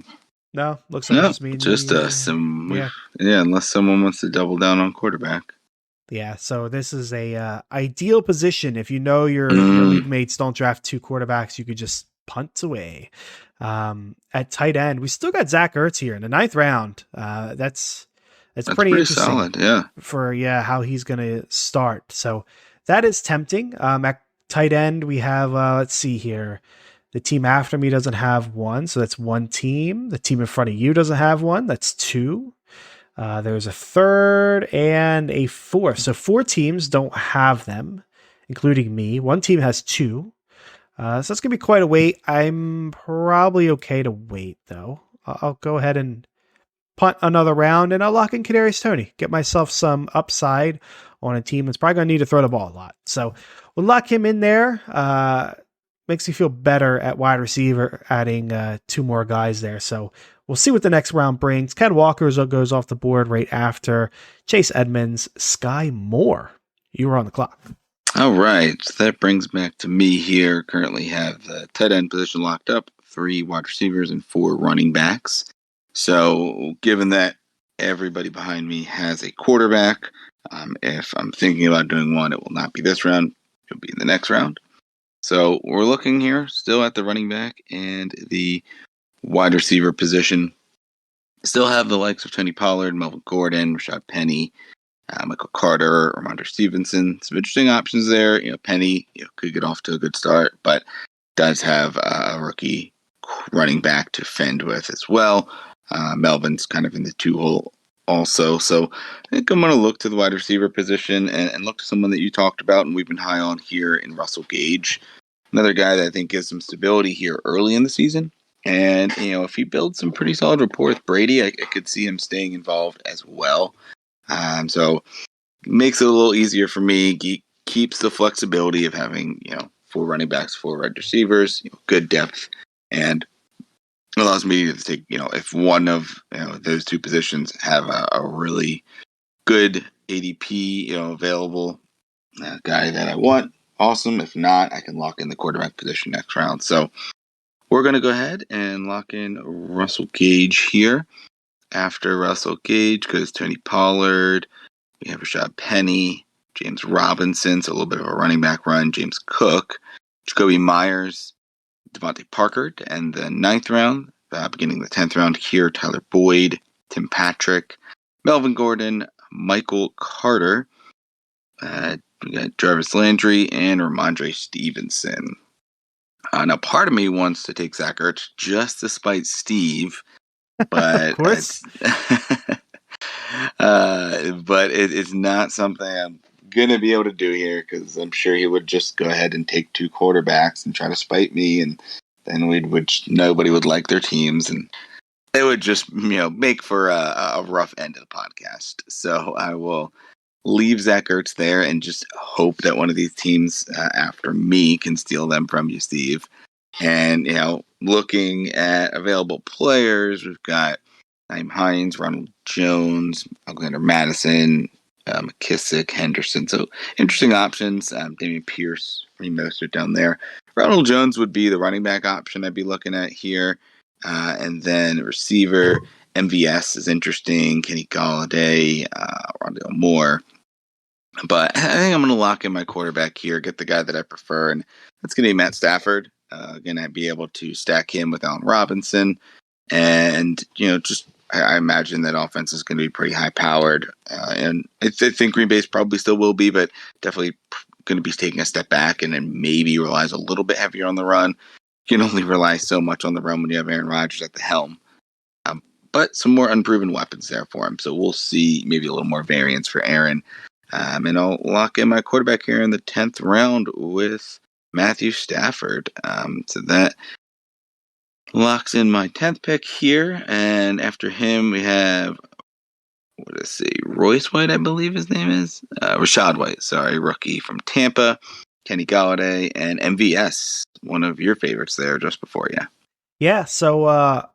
No, looks like it's No, just me and just you. some. Yeah. Yeah, unless someone wants to double down on quarterback. Yeah, so this is a ideal position. If your Mm, league mates don't draft two quarterbacks, you could just punt away. At tight end, we still got Zach Ertz here in the ninth round. That's that's pretty pretty interesting solid. Yeah. for how he's going to start. So that is tempting. At tight end, we have let's see here. The team after me doesn't have one, so that's one team. The team in front of you doesn't have one, that's two. There's a third and a fourth. So four teams don't have them, including me. One team has two. So that's going to be quite a wait. I'm probably okay to wait, though. I'll go ahead and punt another round, and I'll lock in Kadarius Toney. Get myself some upside on a team that's probably going to need to throw the ball a lot. So we'll lock him in there. Makes me feel better at wide receiver, adding two more guys there. So we'll see what the next round brings. Ken Walker goes off the board right after Chase Edmonds, Sky Moore. You were on the clock. All right. So that brings back to me here. Currently have the tight end position locked up, 3 wide receivers and 4 running backs. So given that everybody behind me has a quarterback, if I'm thinking about doing one, it will not be this round. It'll be in the next round. So we're looking here still at the running back and the wide receiver position. Still have the likes of Tony Pollard, Melvin Gordon, Rashad Penny, Michael Carter, Ramondre Stevenson. Some interesting options there. Penny could get off to a good start, but does have a rookie running back to fend with as well. Melvin's kind of in the 2 hole also. So I think I'm going to look to the wide receiver position and look to someone that you talked about and we've been high on here in Russell Gage. Another guy that I think gives some stability here early in the season. And, if he builds some pretty solid rapport with Brady, I could see him staying involved as well. So makes it a little easier for me. Keeps the flexibility of having 4 running backs, 4 wide receivers, good depth, and allows me to take if one of those 2 positions have a really good ADP available guy that I want. Awesome. If not, I can lock in the quarterback position next round. So we're going to go ahead and lock in Russell Gage here. After Russell Gage goes Tony Pollard. We have Rashad Penny, James Robinson, so a little bit of a running back run, James Cook, Jacoby Myers, Devontae Parker, and the ninth round, beginning the 10th round here, Tyler Boyd, Tim Patrick, Melvin Gordon, Michael Carter, We got Jarvis Landry and Ramondre Stevenson. Now, part of me wants to take Zach Ertz just despite Steve, Of but course. it's not something I'm gonna be able to do here because I'm sure he would just go ahead and take two quarterbacks and try to spite me, and then nobody would like their teams, and it would just make for a rough end of the podcast. So I will leave Zach Ertz there and just hope that one of these teams after me can steal them from you, Steve. And, looking at available players, we've got Naeem Hines, Ronald Jones, Alexander Madison, McKissick, Henderson. So interesting options. Damian Pierce, Reem Mostert down there. Ronald Jones would be the running back option I'd be looking at here. And then receiver, MVS is interesting. Kenny Galladay, Rondale Moore. But I think I'm going to lock in my quarterback here, get the guy that I prefer, and that's going to be Matt Stafford. Going to be able to stack him with Allen Robinson. And, I imagine that offense is going to be pretty high powered. And I think Green Bay probably still will be, but definitely going to be taking a step back and then maybe relies a little bit heavier on the run. You can only rely so much on the run when you have Aaron Rodgers at the helm. But some more unproven weapons there for him. So we'll see maybe a little more variance for Aaron. And I'll lock in my quarterback here in the 10th round with Matthew Stafford. So that locks in my 10th pick here. And after him, we have, Royce White, I believe his name is. Rashad White, rookie from Tampa. Kenny Galladay and MVS, one of your favorites there just before you. Yeah, so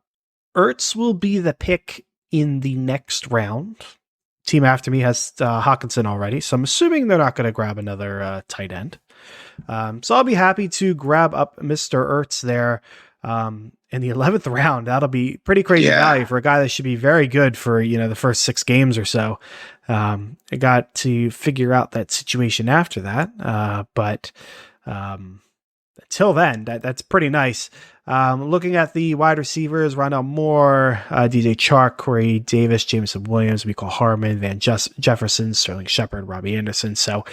Ertz will be the pick in the next round. Team after me has Hawkinson already, so I'm assuming they're not going to grab another tight end. So I'll be happy to grab up Mr. Ertz there in the 11th round. That'll be pretty crazy value for a guy that should be very good for the first 6 games or so. I got to figure out that situation after that, but until then, that's pretty nice. Looking at the wide receivers, Rondale Moore, DJ Chark, Corey Davis, Jameson Williams, Mecole Hardman, Van Jefferson, Sterling Shepard, Robbie Anderson. So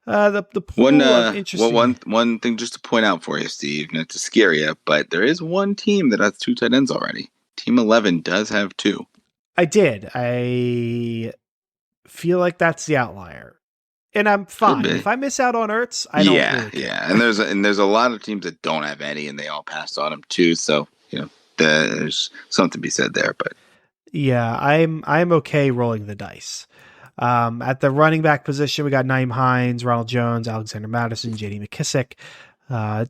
the pool of interesting... One thing just to point out for you, Steve, not to scare you, but there is one team that has 2 tight ends already. Team 11 does have 2. I did. I feel like that's the outlier. And I'm fine. If I miss out on Ertz, I don't really care. Yeah. And there's a lot of teams that don't have any, and they all passed on him too. So there's something to be said there. But yeah, I'm okay rolling the dice. At the running back position, we got Naeem Hines, Ronald Jones, Alexander Madison, J.D. McKissick,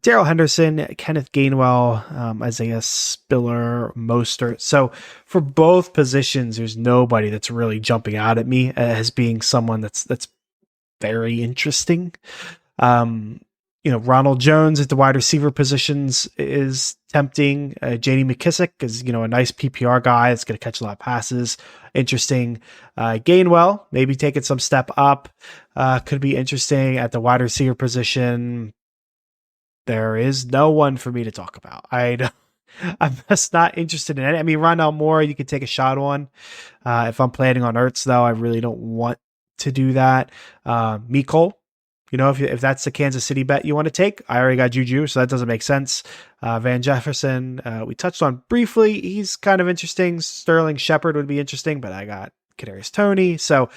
Darrell Henderson, Kenneth Gainwell, Isaiah Spiller, Mostert. So for both positions, there's nobody that's really jumping out at me as being someone that's very interesting. Ronald Jones at the wide receiver positions is tempting. J.D. McKissick is, a nice PPR guy that's going to catch a lot of passes. Interesting. Gainwell, maybe taking some step up. Could be interesting at the wide receiver position. There is no one for me to talk about. I'm just not interested in it. I mean, Rondale Moore, you could take a shot on. If I'm planning on Ertz, though, I really don't want to do that. Mecole, if that's the Kansas City bet you want to take, I already got Juju, so that doesn't make sense. Van Jefferson, we touched on briefly. He's kind of interesting. Sterling Shepard would be interesting, but I got Kadarius Toney. So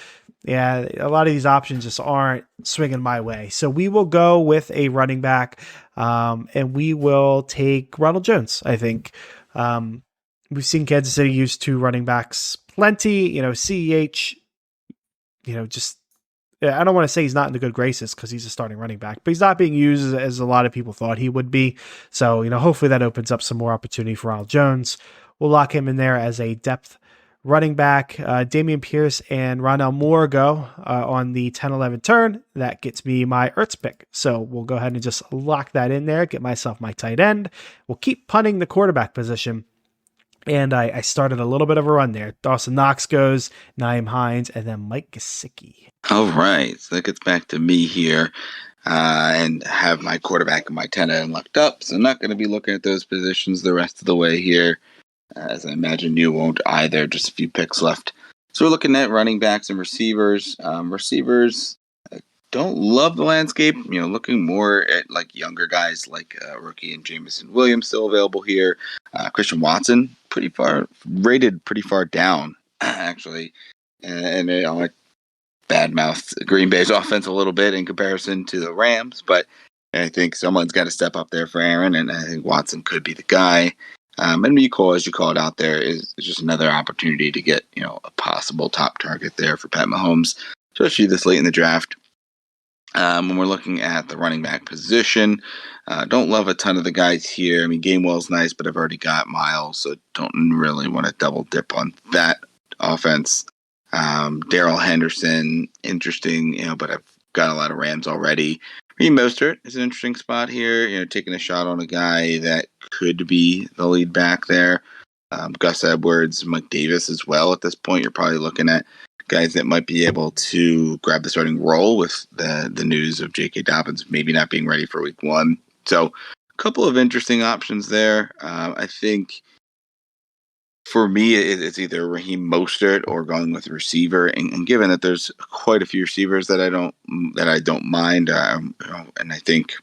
yeah, a lot of these options just aren't swinging my way. So we will go with a running back, and we will take Ronald Jones, I think. We've seen Kansas City use 2 running backs plenty. CEH, just, I don't want to say he's not in the good graces because he's a starting running back, but he's not being used as a lot of people thought he would be. So, hopefully that opens up some more opportunity for Ronald Jones. We'll lock him in there as a depth running back. Damian Pierce and Rondale Moore go on the 10-11 turn. That gets me my Ertz pick. So we'll go ahead and just lock that in there, get myself my tight end. We'll keep punting the quarterback position. And I started a little bit of a run there. Dawson Knox goes, Naeem Hines, and then Mike Gesicki. All right. So that gets back to me here. And have my quarterback and my 10 locked up. So I'm not going to be looking at those positions the rest of the way here. As I imagine you won't either. Just a few picks left. So we're looking at running backs and receivers. don't love the landscape. Looking more at like younger guys like rookie and Jameson Williams still available here. Christian Watson, pretty far down actually, and I badmouthed Green Bay's offense a little bit in comparison to the Rams, but I think someone's got to step up there for Aaron, and I think Watson could be the guy. And Mecole, as you call it out there, is just another opportunity to get a possible top target there for Pat Mahomes, especially this late in the draft. When we're looking at the running back position, don't love a ton of the guys here. I mean, Gainwell's nice, but I've already got Miles, so don't really want to double dip on that offense. Daryl Henderson, interesting, but I've got a lot of Rams already. Raheem Mostert is an interesting spot here, taking a shot on a guy that could be the lead back there. Gus Edwards, Mike Davis as well. At this point, you're probably looking at guys that might be able to grab the starting role with the news of J.K. Dobbins maybe not being ready for week one. So a couple of interesting options there. I think for me, it's either Raheem Mostert or going with a receiver. And given that there's quite a few receivers that I don't mind, and I think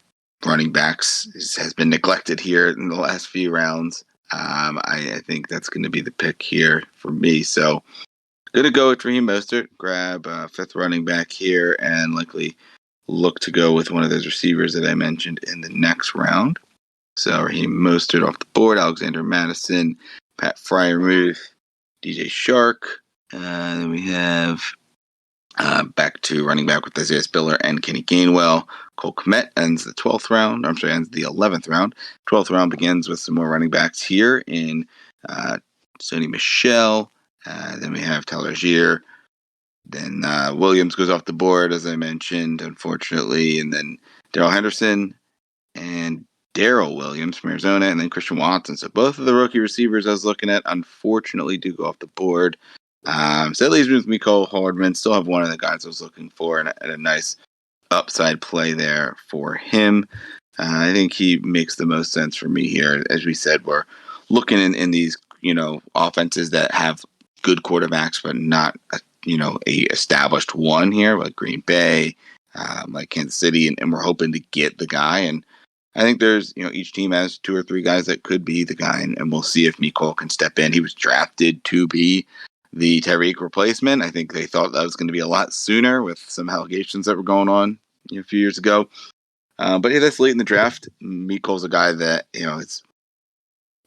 running backs has been neglected here in the last few rounds, I think that's going to be the pick here for me. So going to go with Raheem Mostert, grab a fifth running back here, and likely look to go with one of those receivers that I mentioned in the next round. So Raheem Mostert off the board, Alexander Madison, Pat Freiermuth, DJ Shark. Then we have back to running back with Isaiah Spiller and Kenny Gainwell. Cole Kmet ends the 12th round. Ends the 11th round. 12th round begins with some more running backs here in Sony Michel. Then we have Tyler Algier. Then Williams goes off the board, as I mentioned, unfortunately. And then Daryl Henderson and Darrell Williams from Arizona, and then Christian Watson. So both of the rookie receivers I was looking at, unfortunately, do go off the board. So that leaves me with Mecole Hardman. Still have one of the guys I was looking for, and a nice upside play there for him. I think he makes the most sense for me here. As we said, we're looking in these offenses that have good quarterbacks, but not a established one here, like Green Bay, like Kansas City, and we're hoping to get the guy. And I think there's, each team has two or three guys that could be the guy, and we'll see if Mecole can step in. He was drafted to be the Tyreek replacement. I think they thought that was going to be a lot sooner with some allegations that were going on a few years ago. But yeah, that's late in the draft. Mecole's a guy that, it's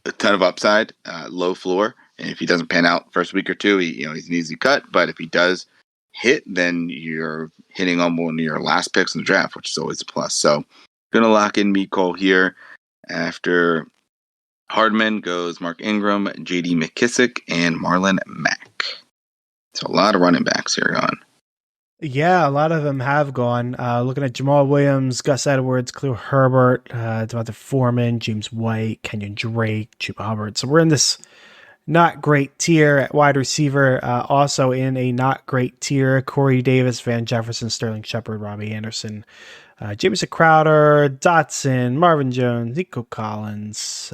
a ton of upside, low floor. And if he doesn't pan out first week or two, he's an easy cut. But if he does hit, then you're hitting on one of your last picks in the draft, which is always a plus. So going to lock in Mecole here. After Hardman goes Mark Ingram, J.D. McKissick, and Marlon Mack. So a lot of running backs here on. Yeah, a lot of them have gone. Looking at Jamal Williams, Gus Edwards, Khalil Herbert, Devonta Foreman, James White, Kenyon Drake, Chuba Hubbard. So we're in this not great tier at wide receiver. Also in a not great tier, Corey Davis, Van Jefferson, Sterling Shepard, Robbie Anderson, Jamison Crowder, Dotson, Marvin Jones, Nico Collins,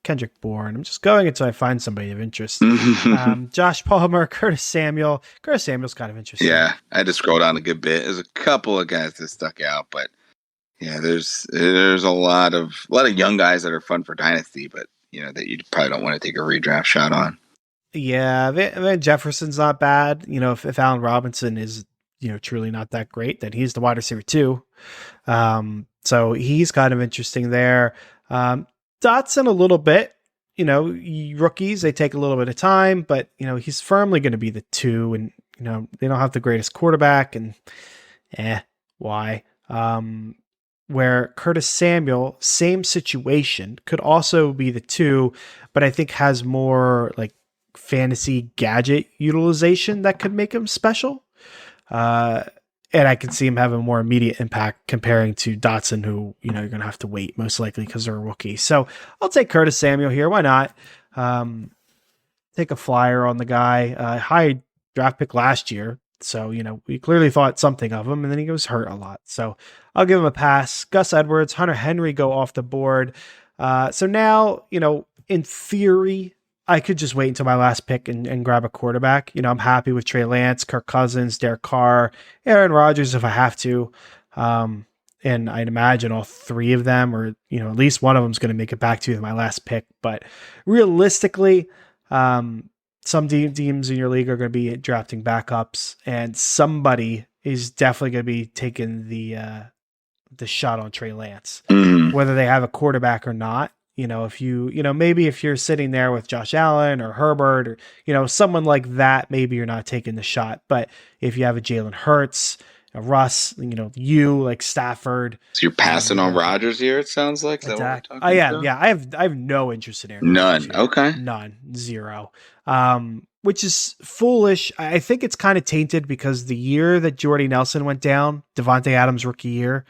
Kendrick Bourne. I'm just going until I find somebody of interest. Josh Palmer, Curtis Samuel. Curtis Samuel's kind of interesting. Yeah, I had to scroll down a good bit. There's a couple of guys that stuck out, but yeah, there's a lot of young guys that are fun for Dynasty, but that you probably don't want to take a redraft shot on. Yeah, Van Jefferson's not bad. If Allen Robinson is truly not that great, then he's the wide receiver too. So he's kind of interesting there. Dotson a little bit. Rookies, they take a little bit of time, but he's firmly going to be the 2, and they don't have the greatest quarterback, and why? Where Curtis Samuel, same situation, could also be the 2, but I think has more like fantasy gadget utilization that could make him special. And I can see him having more immediate impact comparing to Dotson, who, you're going to have to wait most likely because they're a rookie. So I'll take Curtis Samuel here. Why not? Take a flyer on the guy. High draft pick last year. So, we clearly thought something of him, and then he was hurt a lot. So I'll give him a pass. Gus Edwards, Hunter Henry go off the board. So now, in theory, I could just wait until my last pick and grab a quarterback. I'm happy with Trey Lance, Kirk Cousins, Derek Carr, Aaron Rodgers if I have to. Um, and I'd imagine all three of them, or at least one of them is going to make it back to my last pick. But realistically, some teams in your league are going to be drafting backups, and somebody is definitely going to be taking the shot on Trey Lance, Mm. whether they have a quarterback or not. If maybe if you're sitting there with Josh Allen or Herbert or, someone like that, maybe you're not taking the shot. But if you have a Jalen Hurts, a Russ, you like Stafford, So you're passing on Dak, Rodgers here, it sounds like. Is that what we're I talking am. about? Yeah. I have no interest in Aaron Rodgers None. here. Okay. None. Zero. Which is foolish. I think it's kind of tainted because the year that Jordy Nelson went down, Devontae Adams rookie year,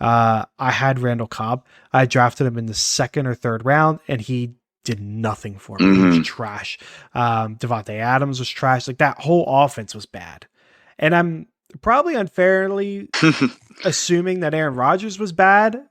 I had Randall Cobb. I drafted him in the second or third round, and he did nothing for me. He was Mm-hmm. trash. Devontae Adams was trash. Like that whole offense was bad. And I'm probably unfairly assuming that Aaron Rodgers was bad,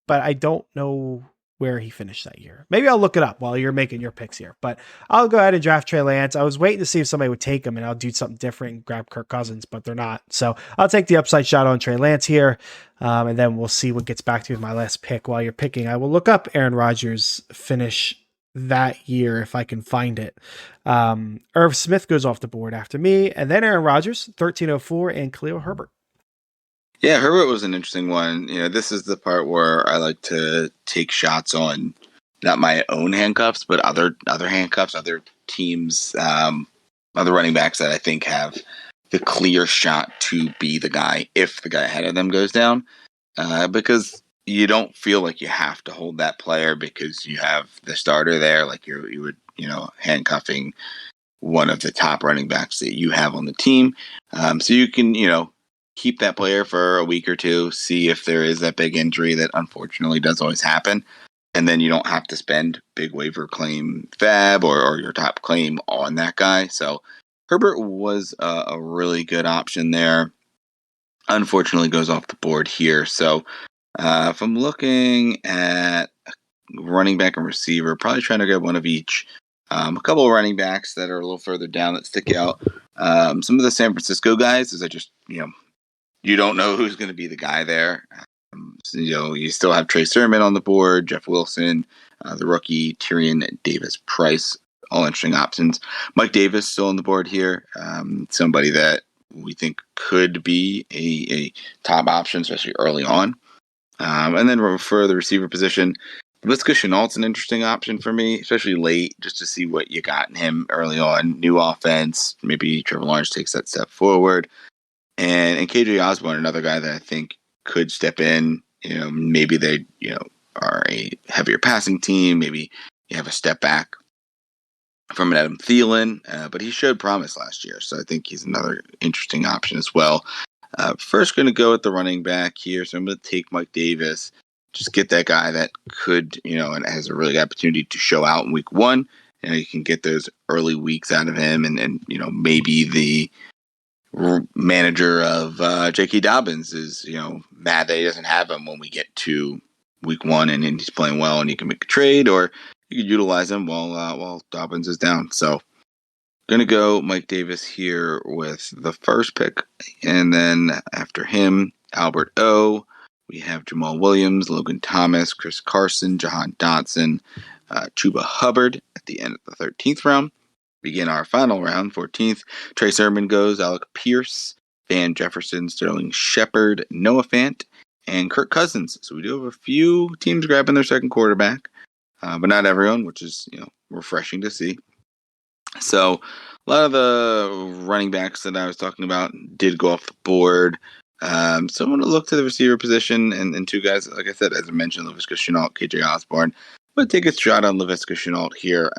but I don't know where he finished that year. Maybe I'll look it up while you're making your picks here. But I'll go ahead and draft Trey Lance. I was waiting to see if somebody would take him, and I'll do something different and grab Kirk Cousins, but they're not. So I'll take the upside shot on Trey Lance here, and then we'll see what gets back to me with my last pick. While you're picking, I will look up Aaron Rodgers' finish that year if I can find it. Irv Smith goes off the board after me, and then Aaron Rodgers, 1304, and Khalil Herbert. Yeah, Herbert was an interesting one. This is the part where I like to take shots on not my own handcuffs, but other handcuffs, other teams, other running backs that I think have the clear shot to be the guy if the guy ahead of them goes down. Because you don't feel like you have to hold that player because you have the starter there, like you would, handcuffing one of the top running backs that you have on the team. So you can, keep that player for a week or two, see if there is that big injury that unfortunately does always happen. And then you don't have to spend big waiver claim fab or your top claim on that guy. So Herbert was a really good option there. Unfortunately goes off the board here. So if I'm looking at running back and receiver, probably trying to get one of each. A couple of running backs that are a little further down that stick out. Some of the San Francisco guys, is I just, you don't know who's going to be the guy there. So, you still have Trey Sermon on the board, Jeff Wilson, the rookie, Tyrion Davis Price, all interesting options. Mike Davis still on the board here. Somebody that we think could be a top option, especially early on. And then for the receiver position, Laviska Shenault's an interesting option for me, especially late, just to see what you got in him early on. New offense, maybe Trevor Lawrence takes that step forward. And KJ Osborne, another guy that I think could step in. Maybe they, are a heavier passing team. Maybe you have a step back from an Adam Thielen, but he showed promise last year. So I think he's another interesting option as well. First, going to go with the running back here. So I'm going to take Mike Davis. Just get that guy that could, and has a really good opportunity to show out in week one. You can get those early weeks out of him, and maybe the manager of J.K. Dobbins is, mad that he doesn't have him when we get to week one and he's playing well and you can make a trade, or you can utilize him while Dobbins is down. So going to go Mike Davis here with the first pick. And then after him, Albert O. We have Jamal Williams, Logan Thomas, Chris Carson, Jahan Dotson, Chuba Hubbard at the end of the 13th round. Begin our final round, 14th. Trey Sermon goes, Alec Pierce, Van Jefferson, Sterling Shepard, Noah Fant, and Kirk Cousins. So we do have a few teams grabbing their second quarterback, but not everyone, which is refreshing to see. So a lot of the running backs that I was talking about did go off the board. So I'm going to look to the receiver position and two guys, like I said, as I mentioned, Laviska Shenault, KJ Osborne. I'm going to take a shot on Laviska Shenault here.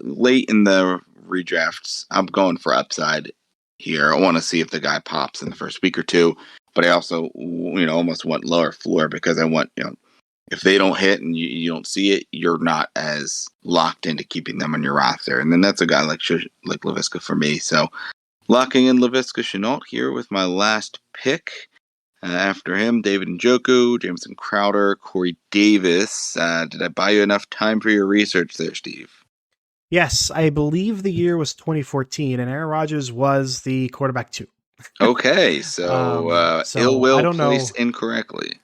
Late in the redrafts, I'm going for upside here. I want to see if the guy pops in the first week or two, but I also, almost want lower floor because I want, if they don't hit and you don't see it, you're not as locked into keeping them on your roster. And then that's a guy like Laviska for me. So locking in Laviska Shenault here with my last pick. After him, David Njoku, Jameson Crowder, Corey Davis. Did I buy you enough time for your research there, Steve? Yes, I believe the year was 2014, and Aaron Rodgers was the quarterback two. Okay, so ill So I will don't placed know. incorrectly.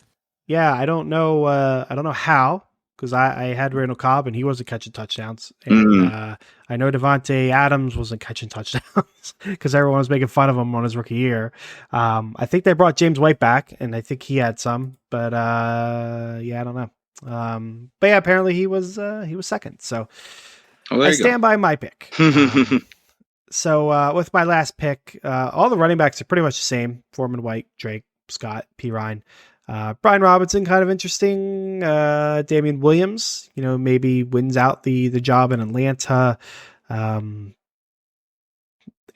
Yeah, I don't know. I don't know how, because I had Randall Cobb and he wasn't catching touchdowns, and Mm, I know Devontae Adams wasn't catching touchdowns because everyone was making fun of him on his rookie year. I think they brought James White back, and I think he had some, but yeah, I don't know. But yeah, apparently he was second. So well, I there you stand by my pick. go. So with my last pick, all the running backs are pretty much the same: Foreman, White, Drake, Scott, P. Ryan. Brian Robinson, kind of interesting. Damian Williams, maybe wins out the job in Atlanta. Um,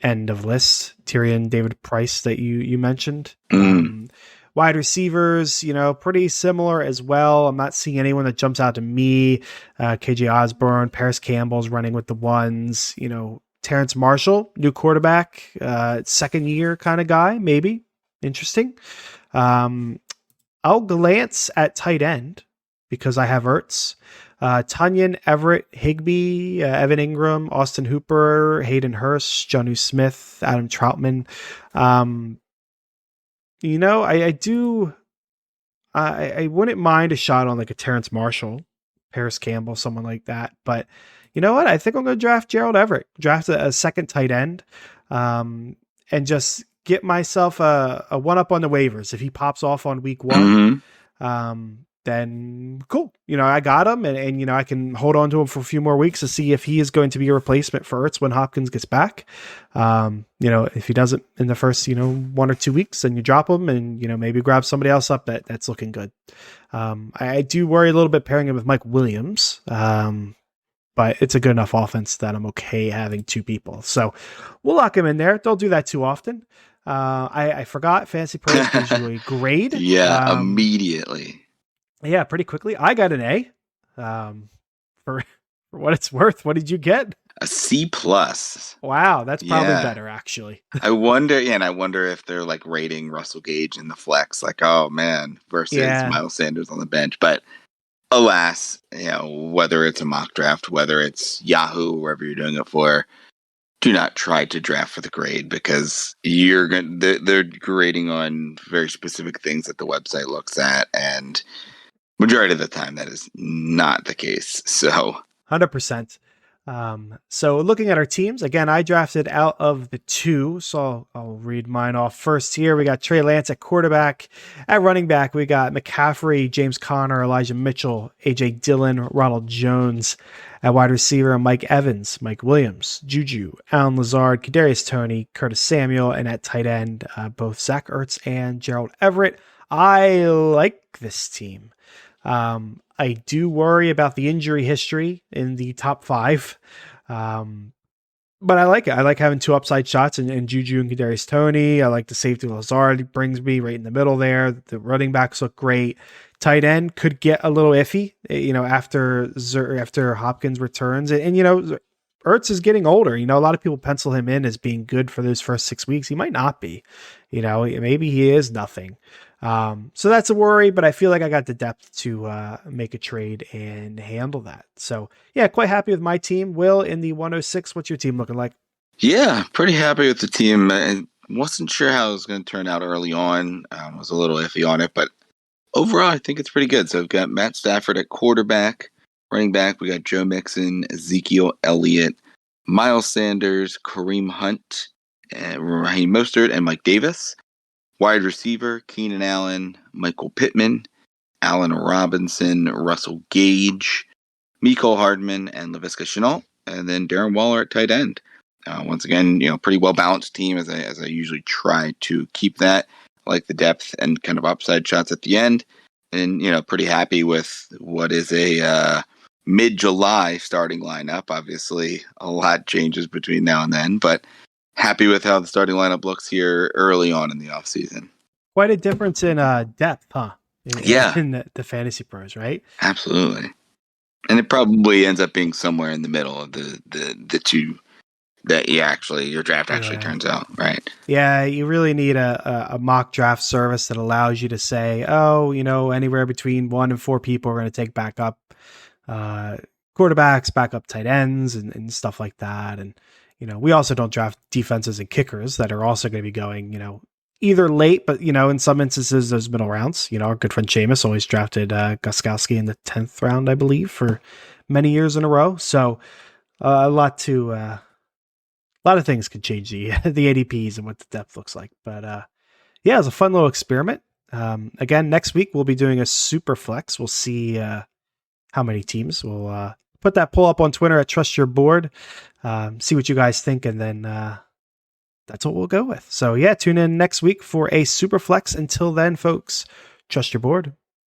End of list. Tyrion David Price that you mentioned. Mm, Wide receivers, pretty similar as well. I'm not seeing anyone that jumps out to me. KJ Osborne, Paris Campbell's running with the ones. Terrence Marshall, new quarterback, second year kind of guy, maybe interesting. Um, I'll glance at tight end because I have Ertz. Tunyon, Everett, Higby, Evan Ingram, Austin Hooper, Hayden Hurst, Jonnu Smith, Adam Troutman. Um, I do. I wouldn't mind a shot on like a Terrence Marshall, Paris Campbell, someone like that. But you know what? I think I'm going to draft Gerald Everett, draft a second tight end, um, and just get myself a one up on the waivers. If he pops off on week one, hmm then cool. I got him, and I can hold on to him for a few more weeks to see if he is going to be a replacement for Ertz when Hopkins gets back. If he doesn't in the first 1 or 2 weeks, then you drop him and maybe grab somebody else up that's looking good. I do worry a little bit pairing him with Mike Williams. But it's a good enough offense that I'm okay having two people. So we'll lock him in there. Don't do that too often. I forgot Fantasy Pros gives you a grade. Yeah, immediately. Yeah, pretty quickly. I got an A. For for what it's worth. What did you get? A C plus. Wow, that's probably Yeah. better actually. I wonder, yeah, and I wonder if they're like rating Russell Gage in the flex, like, oh man, versus Yeah. Miles Sanders on the bench. But alas, whether it's a mock draft, whether it's Yahoo, wherever you're doing it for, do not try to draft for the grade because you're going they're grading on very specific things that the website looks at, and majority of the time that is not the case. So 100%. So looking at our teams, again, I drafted out of the two, so I'll read mine off first here. We got Trey Lance at quarterback. At running back, we got McCaffrey, James Conner, Elijah Mitchell, AJ Dillon, Ronald Jones. At wide receiver, Mike Evans, Mike Williams, Juju, Alan Lazard, Kadarius Toney, Curtis Samuel, and at tight end, both Zach Ertz and Gerald Everett. I like this team. I do worry about the injury history in the top five. But I like it. I like having two upside shots and Juju and Kadarius Toney. I like the safety Lazard brings me right in the middle there. The running backs look great. Tight end could get a little iffy, after Hopkins returns. And Ertz is getting older. A lot of people pencil him in as being good for those first 6 weeks. He might not be. Maybe he is nothing. So that's a worry, but I feel like I got the depth to make a trade and handle that. So yeah, quite happy with my team. Will, in the 106, what's your team looking like? yeah, pretty happy with the team. I wasn't sure how it was going to turn out early on. I was a little iffy on it, but overall, I think it's pretty good. So we've got Matt Stafford at quarterback. Running back, we got Joe Mixon, Ezekiel Elliott, Miles Sanders, Kareem Hunt, Raheem Mostert, and Mike Davis. Wide receiver, Keenan Allen, Michael Pittman, Allen Robinson, Russell Gage, Mecole Hardman, and Laviska Shenault. And then Darren Waller at tight end. Once again, pretty well balanced team as I usually try to keep that. I like the depth and kind of upside shots at the end. And, pretty happy with what is a mid-July starting lineup. Obviously, a lot changes between now and then, but happy with how the starting lineup looks here early on in the offseason. Quite a difference in depth, huh? Yeah, In the fantasy pros, right? absolutely. And it probably ends up being somewhere in the middle of the two that your draft actually Yeah. turns out, right? Yeah, you really need a mock draft service that allows you to say, oh, anywhere between 1 and 4 people are going to take back up. quarterbacks, backup tight ends, and stuff like that. And, we also don't draft defenses and kickers that are also going to be going, either late, but, in some instances, those middle rounds. Our good friend Seamus always drafted Gostkowski in the 10th round, I believe, for many years in a row. So a lot of things could change the the ADPs and what the depth looks like. But yeah, it was a fun little experiment. Again, next week we'll be doing a super flex. We'll see how many teams. We'll put that poll up on Twitter at Trust Your Board. See what you guys think, and then that's what we'll go with. So yeah, tune in next week for a super flex. Until then, folks, trust your board.